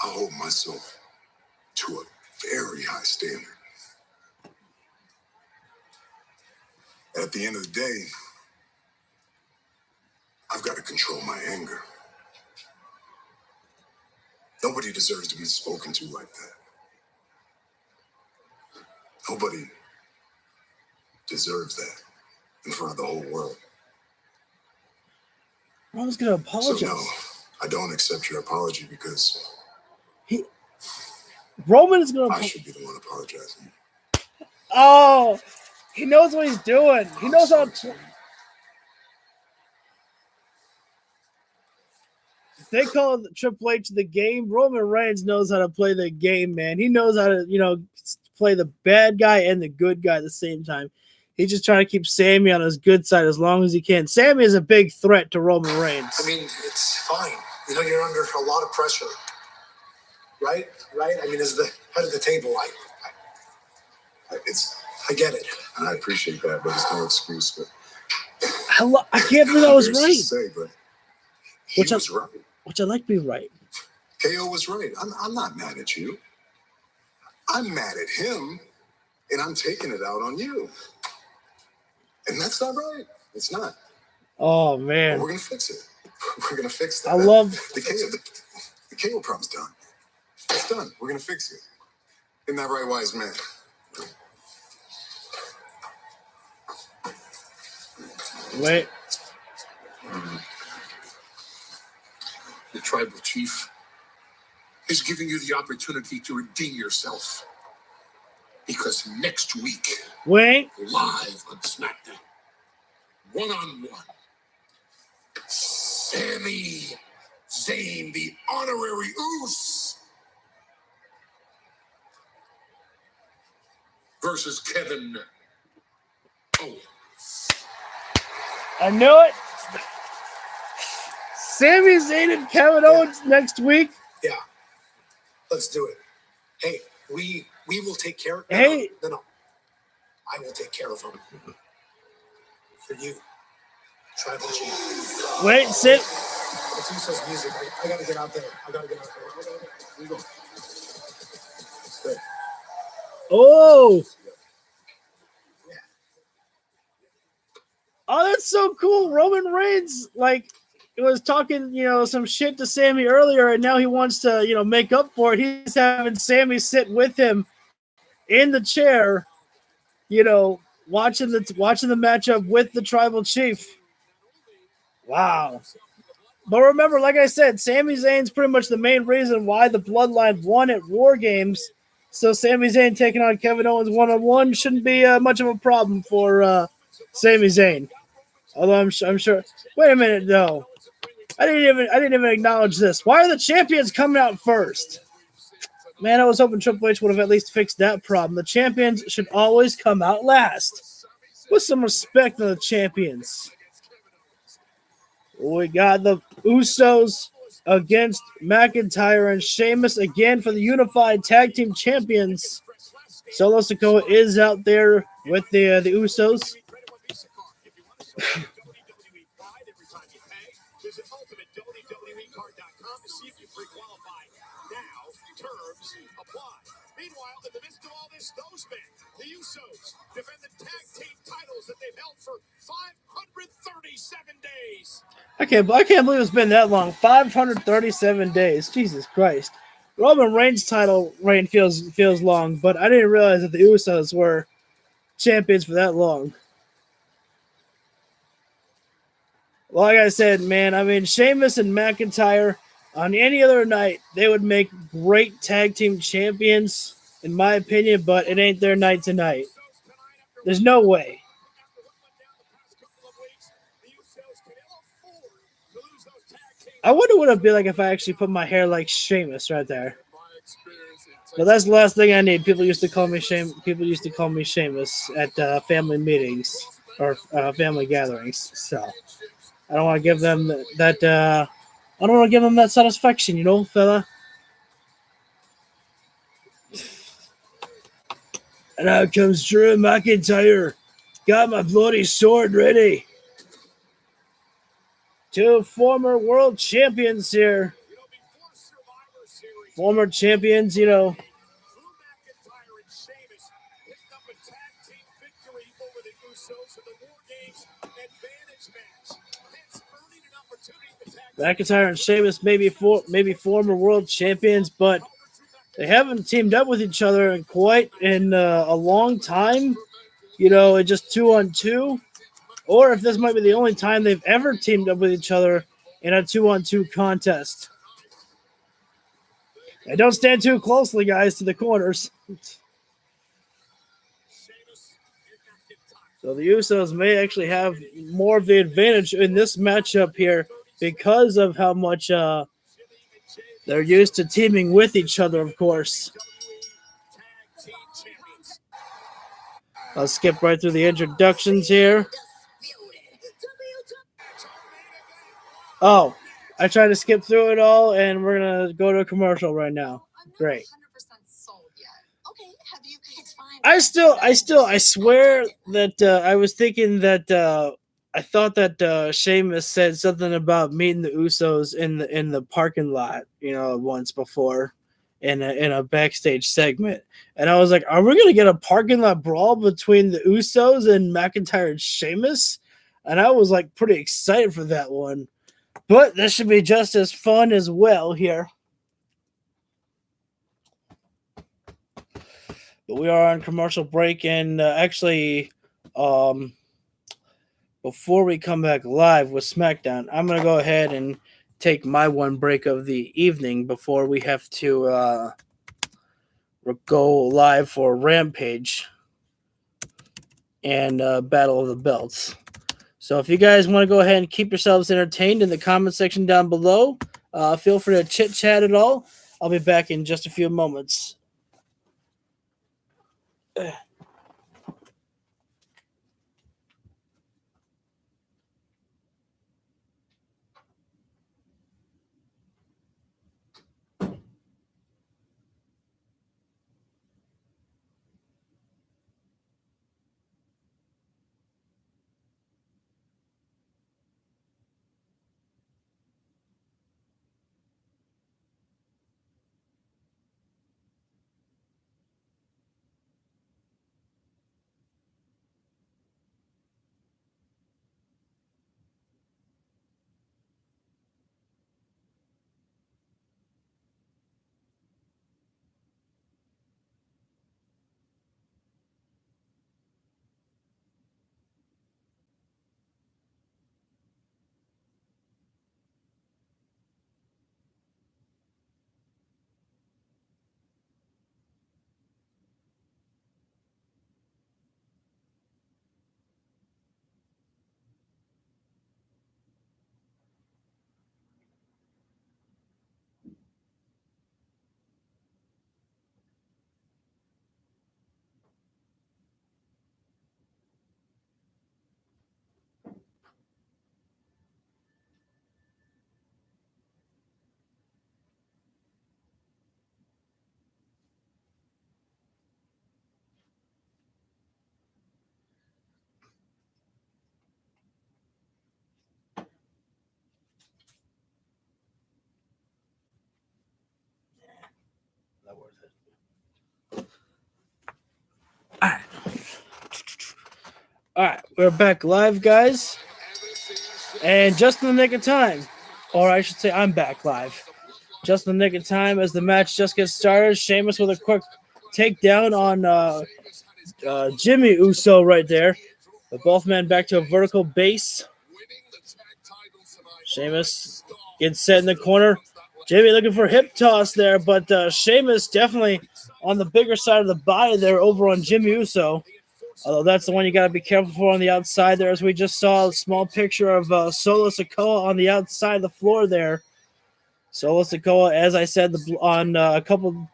I hold myself to a very high standard. At the end of the day, I've got to control my anger. Nobody deserves to be spoken to like that. Nobody deserves that in front of the whole world. Roman's going to apologize. So no, I don't accept your apology because Roman is going to I should be the one apologizing. Oh, he knows what he's doing. He knows how to. They call Triple H the game. Roman Reigns knows how to play the game, man. He knows how to, play the bad guy and the good guy at the same time. He's just trying to keep Sammy on his good side as long as he can. Sammy is a big threat to Roman Reigns. I mean, it's fine. You're under a lot of pressure, right? I mean, as the head of the table, I get it, and I appreciate that, but it's no excuse. But I can't believe I was right. Say, but he was right. Which I like being right. KO was right. I'm not mad at you. I'm mad at him, and I'm taking it out on you. And that's not right. It's not. Oh, man. But we're going to fix it. We're going to fix that. I love the KO problem's done. It's done. We're going to fix it. Isn't that right, wise man? Wait. The tribal chief is giving you the opportunity to redeem yourself. Because next week, wait, live on SmackDown, one-on-one, Sami Zayn, the honorary Usos, versus Kevin Owens. I knew it. Sami Zayn and Kevin Owens next week. Yeah. Let's do it. Hey, we will take care of Hey. No. I will take care of him. For you. Tribal Chief. Wait, sit. It's Usos music. I gotta get out there. Okay. Here we go. Good. Oh. Oh, that's so cool. Roman Reigns, like, was talking, some shit to Sammy earlier, and now he wants to, make up for it. He's having Sammy sit with him in the chair, watching the matchup with the Tribal Chief. Wow. But remember, like I said, Sami Zayn's pretty much the main reason why the Bloodline won at War Games. So Sami Zayn taking on Kevin Owens one-on-one shouldn't be much of a problem for Sami Zayn. Although I'm sure. Wait a minute, though. I didn't even acknowledge this. Why are the champions coming out first? Man, I was hoping Triple H would have at least fixed that problem. The champions should always come out last. Put some respect on the champions. We got the Usos against McIntyre and Sheamus again for the Unified Tag Team Champions. Solo Sikoa is out there with the Usos. Meanwhile, in the midst of all this, those men, the Usos, defend the tag team titles that they've held for 537 days. I can't believe it's been that long. 537 days. Jesus Christ. Roman Reigns' title reign feels long, but I didn't realize that the Usos were champions for that long. Like I said, man, I mean, Sheamus and McIntyre, on any other night, they would make great tag team champions, in my opinion, but it ain't their night tonight. There's no way. I wonder what it'd be like if I actually put my hair like Sheamus right there. But that's the last thing I need. People used to call me Sheamus at family meetings or family gatherings. So I don't want to give them that. I don't want to give them that satisfaction, fella. And out comes Drew McIntyre. Got my bloody sword ready. Two former world champions here. Former champions, McIntyre and Sheamus may be former world champions, but they haven't teamed up with each other in a long time. Just 2-on-2. Or if this might be the only time they've ever teamed up with each other in a 2-on-2 contest. And don't stand too closely, guys, to the corners. So the Usos may actually have more of the advantage in this matchup here because of how much they're used to teaming with each other, of course. I'll skip right through the introductions here. Oh, I tried to skip through it all, and we're going to go to a commercial right now. Great. I swear that I was thinking that I thought that Sheamus said something about meeting the Usos in the parking lot, once before in a backstage segment. And I was like, are we going to get a parking lot brawl between the Usos and McIntyre and Sheamus? And I was like pretty excited for that one. But this should be just as fun as well here. But we are on commercial break, and before we come back live with SmackDown, I'm going to go ahead and take my one break of the evening before we have to go live for Rampage and Battle of the Belts. So if you guys want to go ahead and keep yourselves entertained in the comment section down below, feel free to chit-chat it all. I'll be back in just a few moments. All right, we're back live, guys. And just in the nick of time, or I should say I'm back live. Just in the nick of time as the match just gets started. Sheamus with a quick takedown on Jimmy Uso right there. But both men back to a vertical base. Sheamus gets set in the corner. Jimmy looking for a hip toss there, but Sheamus definitely on the bigger side of the body there over on Jimmy Uso. Although that's the one you got to be careful for on the outside there, as we just saw a small picture of Solo Sikoa on the outside of the floor there. Solo Sikoa, as I said, on a couple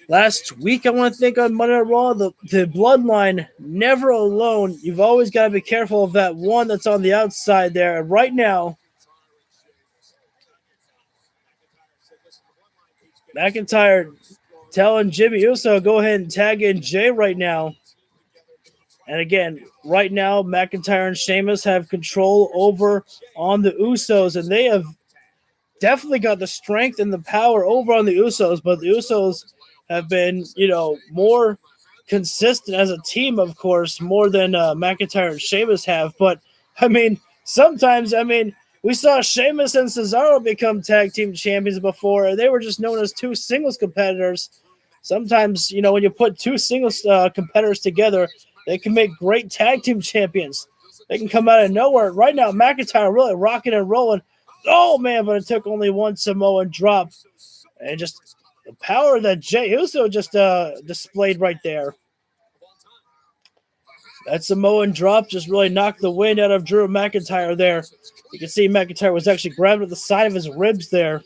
last week, I want to think on Monday Night Raw, the bloodline never alone. You've always got to be careful of that one that's on the outside there. And right now, McIntyre telling Jimmy Uso, go ahead and tag in Jay right now. And again, right now, McIntyre and Sheamus have control over on the Usos, and they have definitely got the strength and the power over on the Usos, but the Usos have been, more consistent as a team, of course, more than McIntyre and Sheamus have. But, sometimes, we saw Sheamus and Cesaro become tag team champions before, and they were just known as two singles competitors. Sometimes, when you put two singles competitors together, they can make great tag team champions. They can come out of nowhere. Right now, McIntyre really rocking and rolling. Oh, man, but it took only one Samoan drop. And just the power that Jey Uso just displayed right there. That Samoan drop just really knocked the wind out of Drew McIntyre there. You can see McIntyre was actually grabbing at the side of his ribs there.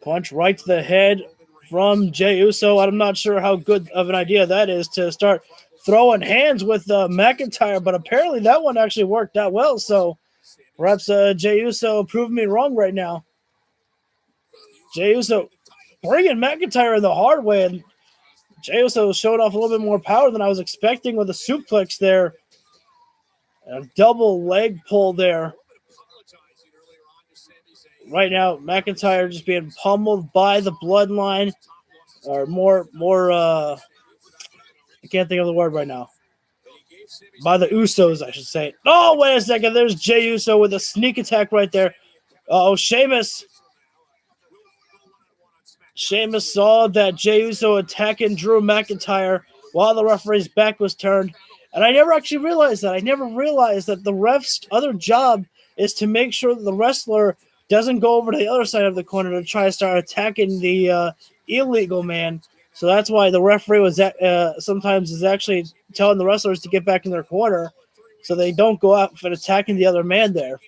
Punch right to the head from Jey Uso. I'm not sure how good of an idea that is to start throwing hands with McIntyre, but apparently that one actually worked out well. So perhaps Jey Uso proved me wrong right now. Jey Uso bringing McIntyre in the hard way, and Jey Uso showed off a little bit more power than I was expecting with a suplex there. A double leg pull there. Right now, McIntyre just being pummeled by the bloodline, or more. I can't think of the word right now. By the Usos, I should say. Oh, wait a second. There's Jey Uso with a sneak attack right there. Oh, Sheamus saw that Jey Uso attacking Drew McIntyre while the referee's back was turned. And I never actually realized that. I never realized that the ref's other job is to make sure that the wrestler doesn't go over to the other side of the corner to try to start attacking the illegal man. So that's why the referee was sometimes is actually telling the wrestlers to get back in their corner so they don't go out and attacking the other man there.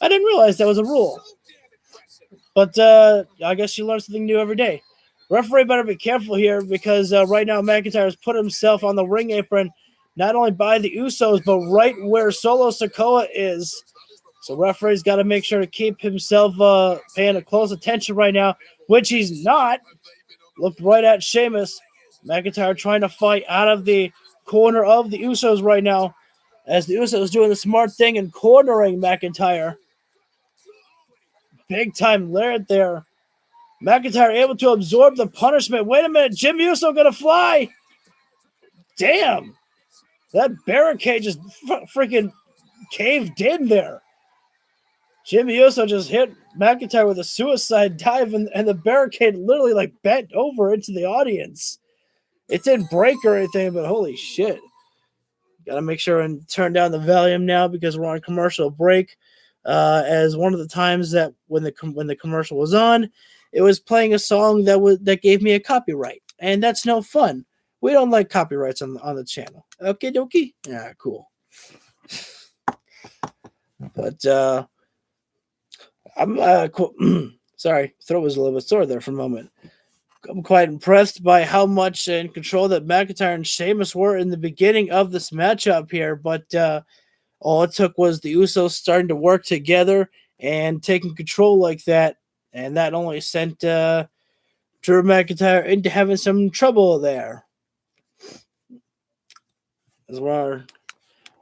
I didn't realize that was a rule. But I guess you learn something new every day. Referee better be careful here because right now McIntyre has put himself on the ring apron, not only by the Usos, but right where Solo Sikoa is. So referee's got to make sure to keep himself paying a close attention right now, which he's not. Looked right at Sheamus. McIntyre trying to fight out of the corner of the Usos right now, as the Usos doing the smart thing and cornering McIntyre. Big time Laird there. McIntyre able to absorb the punishment. Wait a minute, Jim Uso gonna fly. Damn. That barricade just freaking caved in there. Jimmy Uso just hit McIntyre with a suicide dive, and the barricade literally bent over into the audience. It didn't break or anything, but holy shit. Got to make sure and turn down the volume now because we're on commercial break. As one of the times that when the commercial was on, it was playing a song that gave me a copyright, and that's no fun. We don't like copyrights on the channel. Okay, dokie. Yeah, cool. But I'm sorry, throat was a little bit sore there for a moment. I'm quite impressed by how much in control that McIntyre and Sheamus were in the beginning of this matchup here, but all it took was the Usos starting to work together and taking control like that, and that only sent Drew McIntyre into having some trouble there. As we're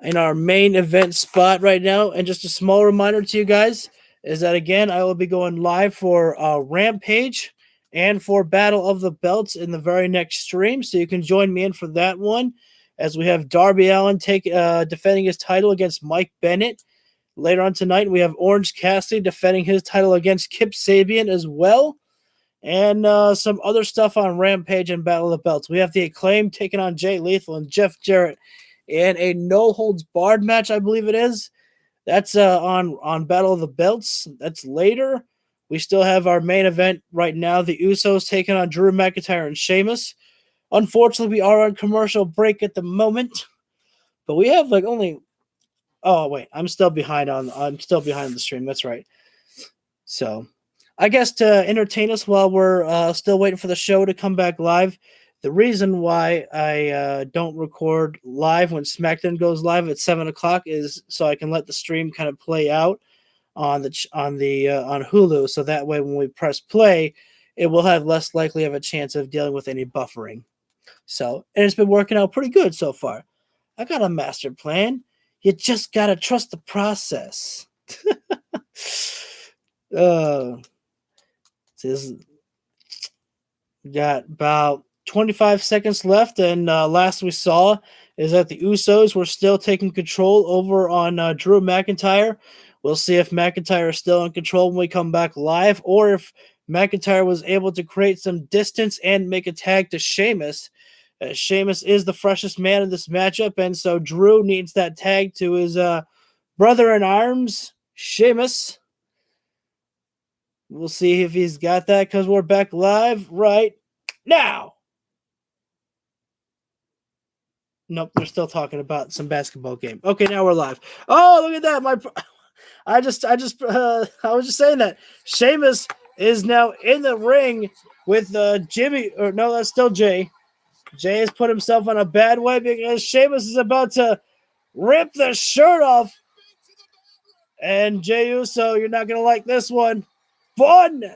in our main event spot right now, and just a small reminder to you guys is that, again, I will be going live for Rampage and for Battle of the Belts in the very next stream, so you can join me in for that one. as we have Darby Allin defending his title against Mike Bennett. Later on tonight, we have Orange Cassidy defending his title against Kip Sabian as well. And some other stuff on Rampage and Battle of the Belts. We have the Acclaim taking on Jay Lethal and Jeff Jarrett in a no-holds-barred match, I believe it is. That's on Battle of the Belts. That's later. We still have our main event right now. The Usos taking on Drew McIntyre and Sheamus. Unfortunately, we are on commercial break at the moment. But we have like only... Oh, wait. I'm still behind on the stream. That's right. So... I guess to entertain us while we're still waiting for the show to come back live, the reason why I don't record live when SmackDown goes live at 7 o'clock is so I can let the stream kind of play out on Hulu, so that way when we press play, it will have less likely of a chance of dealing with any buffering. So, and it's been working out pretty good so far. I got a master plan. You just gotta trust the process. Got about 25 seconds left, and last we saw is that the Usos were still taking control over on Drew McIntyre. We'll see if McIntyre is still in control when we come back live, or if McIntyre was able to create some distance and make a tag to Sheamus. Sheamus is the freshest man in this matchup, and so Drew needs that tag to his brother in arms, Sheamus. We'll see if he's got that because we're back live right now. Nope, they're still talking about some basketball game. Okay, now we're live. Oh, look at that! I was just saying that Sheamus is now in the ring with Jimmy. Or no, that's still Jay. Jay has put himself on a bad way because Sheamus is about to rip the shirt off. And Jey Uso, you're not gonna like this one. 1,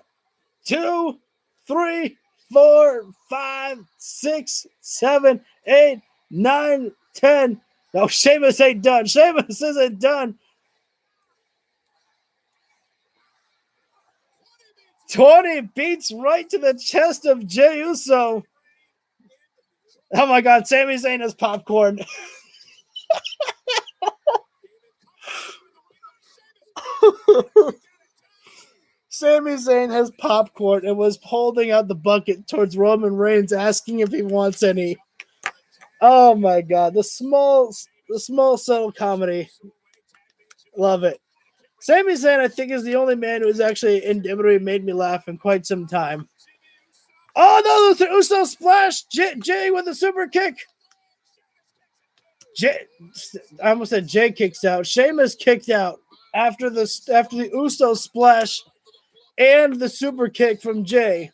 2, 3, 4, 5, 6, 7, 8, 9, 10. No, Sheamus ain't done. Sheamus isn't done. 20 beats right to the chest of Jey Uso. Oh my God, Sami Zayn has popcorn. Sami Zayn has popcorn and was holding out the bucket towards Roman Reigns, asking if he wants any. Oh my God, the small subtle comedy. Love it. Sami Zayn, I think, is the only man who has actually in WWE made me laugh in quite some time. Oh no, the Uso splash! Jay with a super kick. I almost said Jay kicks out. Sheamus kicked out after the Uso splash and the super kick from Jay.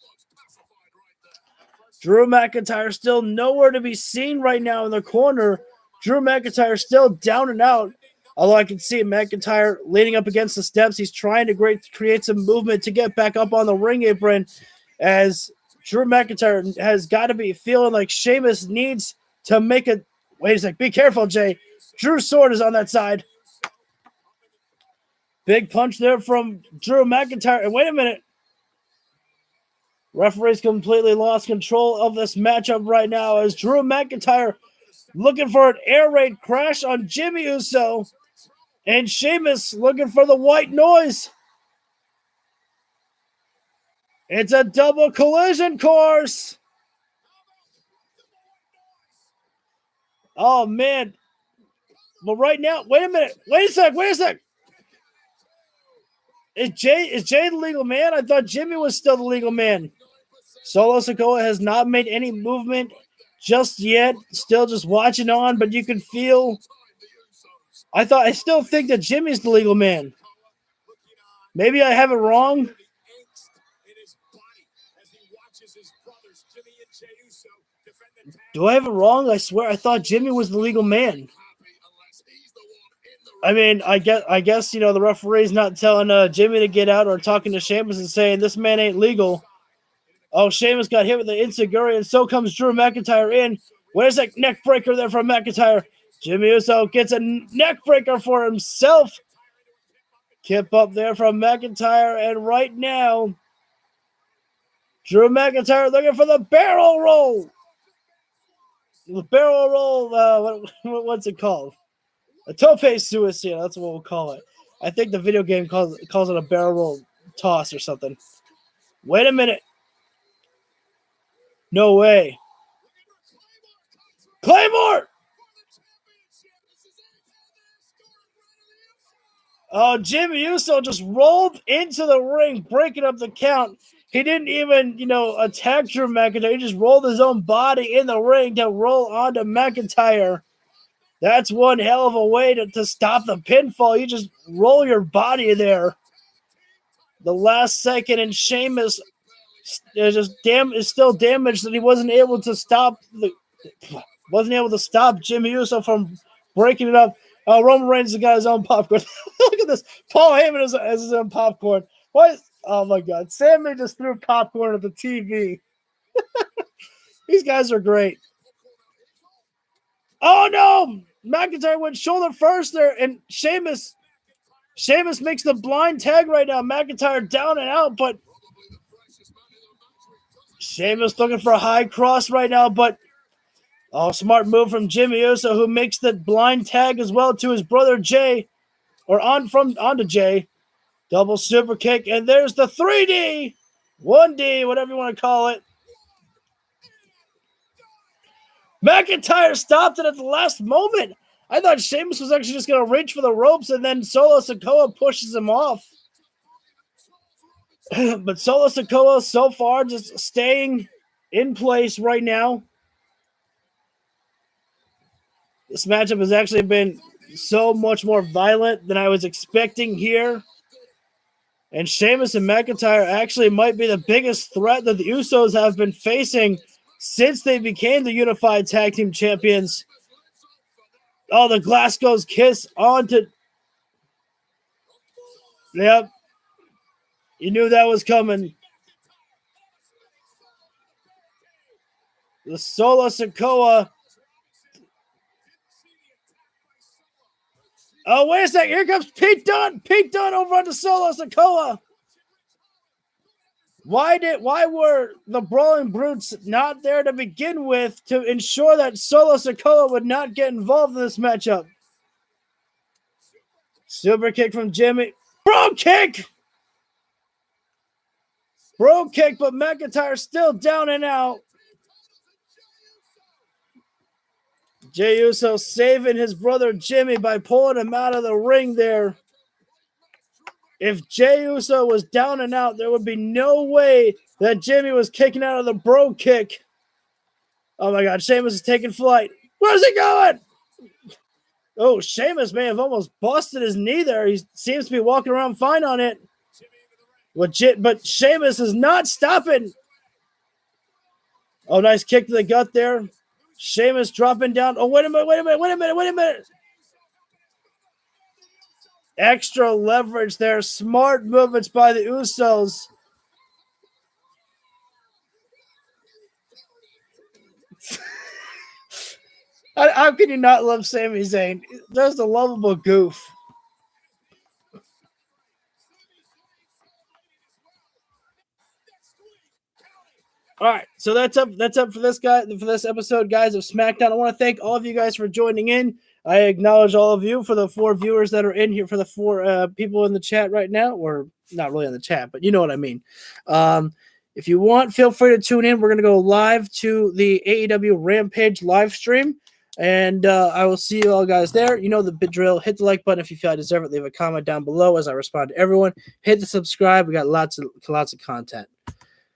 Drew McIntyre still nowhere to be seen right now in the corner. Drew McIntyre still down and out. Although I can see McIntyre leaning up against the steps. He's trying to create some movement to get back up on the ring apron, as Drew McIntyre has got to be feeling like Sheamus needs to make a... Wait a sec. Be careful, Jay. Drew's sword is on that side. Big punch there from Drew McIntyre. And wait a minute. Referee's completely lost control of this matchup right now as Drew McIntyre looking for an air raid crash on Jimmy Uso. And Sheamus looking for the white noise. It's a double collision course. Oh, man. But right now, wait a minute. Wait a sec. Is Jay the legal man? I thought Jimmy was still the legal man. Solo Sikoa has not made any movement just yet. Still just watching on, but you can feel... I still think that Jimmy's the legal man. Maybe I have it wrong. Do I have it wrong? I swear I thought Jimmy was the legal man. I mean, I guess the referee's not telling Jimmy to get out or talking to Sheamus and saying this man ain't legal. Oh, Sheamus got hit with the Enziguri, and so comes Drew McIntyre in. Where's that neck breaker there from McIntyre? Jimmy Uso gets a neck breaker for himself. Kip up there from McIntyre, and right now, Drew McIntyre looking for the barrel roll. the barrel roll. What's it called? A tope suicide. That's what we'll call it. I think the video game calls it a barrel roll toss or something. Wait a minute. No way. Claymore! Oh, Jimmy Uso just rolled into the ring, breaking up the count. He didn't even, attack Drew McIntyre. He just rolled his own body in the ring to roll onto McIntyre. That's one hell of a way to stop the pinfall. You just roll your body there. The last second, and Sheamus is still damaged that he wasn't able to stop Jimmy Uso from breaking it up. Roman Reigns has got his own popcorn. Look at this. Paul Heyman has his own popcorn. What? Oh my God. Sammy just threw popcorn at the TV. These guys are great. Oh no! McIntyre went shoulder first there, and Sheamus makes the blind tag right now. McIntyre down and out, but Sheamus looking for a high cross right now, but smart move from Jimmy Uso, who makes the blind tag as well to his brother Jay, or onto Jay. Double super kick, and there's the 3D, 1D, whatever you want to call it. McIntyre stopped it at the last moment. I thought Sheamus was actually just going to reach for the ropes, and then Solo Sikoa pushes him off. But Solo Sikoa so far just staying in place right now. This matchup has actually been so much more violent than I was expecting here. And Sheamus and McIntyre actually might be the biggest threat that the Usos have been facing since they became the Unified Tag Team Champions. Oh, the Glasgow's kiss onto... Yep. You knew that was coming. The Solo Sikoa. Oh, wait a second. Here comes Pete Dunne. Pete Dunne over onto Solo Sikoa. Why were the Brawling Brutes not there to begin with to ensure that Solo Sikoa would not get involved in this matchup? Super kick from Jimmy. Bro kick! Bro kick, but McIntyre still down and out. Jey Uso saving his brother Jimmy by pulling him out of the ring there. If Jey Uso was down and out, there would be no way that Jimmy was kicking out of the bro kick. Oh my God, Sheamus is taking flight. Where's he going? Oh, Sheamus may have almost busted his knee there. He seems to be walking around fine on it. Legit, but Sheamus is not stopping. Oh, nice kick to the gut there. Sheamus dropping down. Oh, wait a minute. Extra leverage there. Smart movements by the Usos. How can you not love Sami Zayn? Just a lovable goof. All right, so that's up for this episode, guys, of SmackDown. I want to thank all of you guys for joining in. I acknowledge all of you for the 4 viewers that are in here, for the 4 people in the chat right now, or not really in the chat, but you know what I mean. If you want, feel free to tune in. We're going to go live to the AEW Rampage live stream, and I will see you all guys there. You know the bit drill. Hit the like button if you feel I deserve it. Leave a comment down below as I respond to everyone. Hit the subscribe. We got lots of content.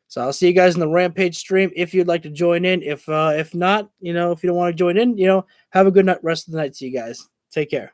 So I'll see you guys in the Rampage stream if you'd like to join in. If not, if you don't want to join in, have a good night, rest of the night. See you guys. Take care.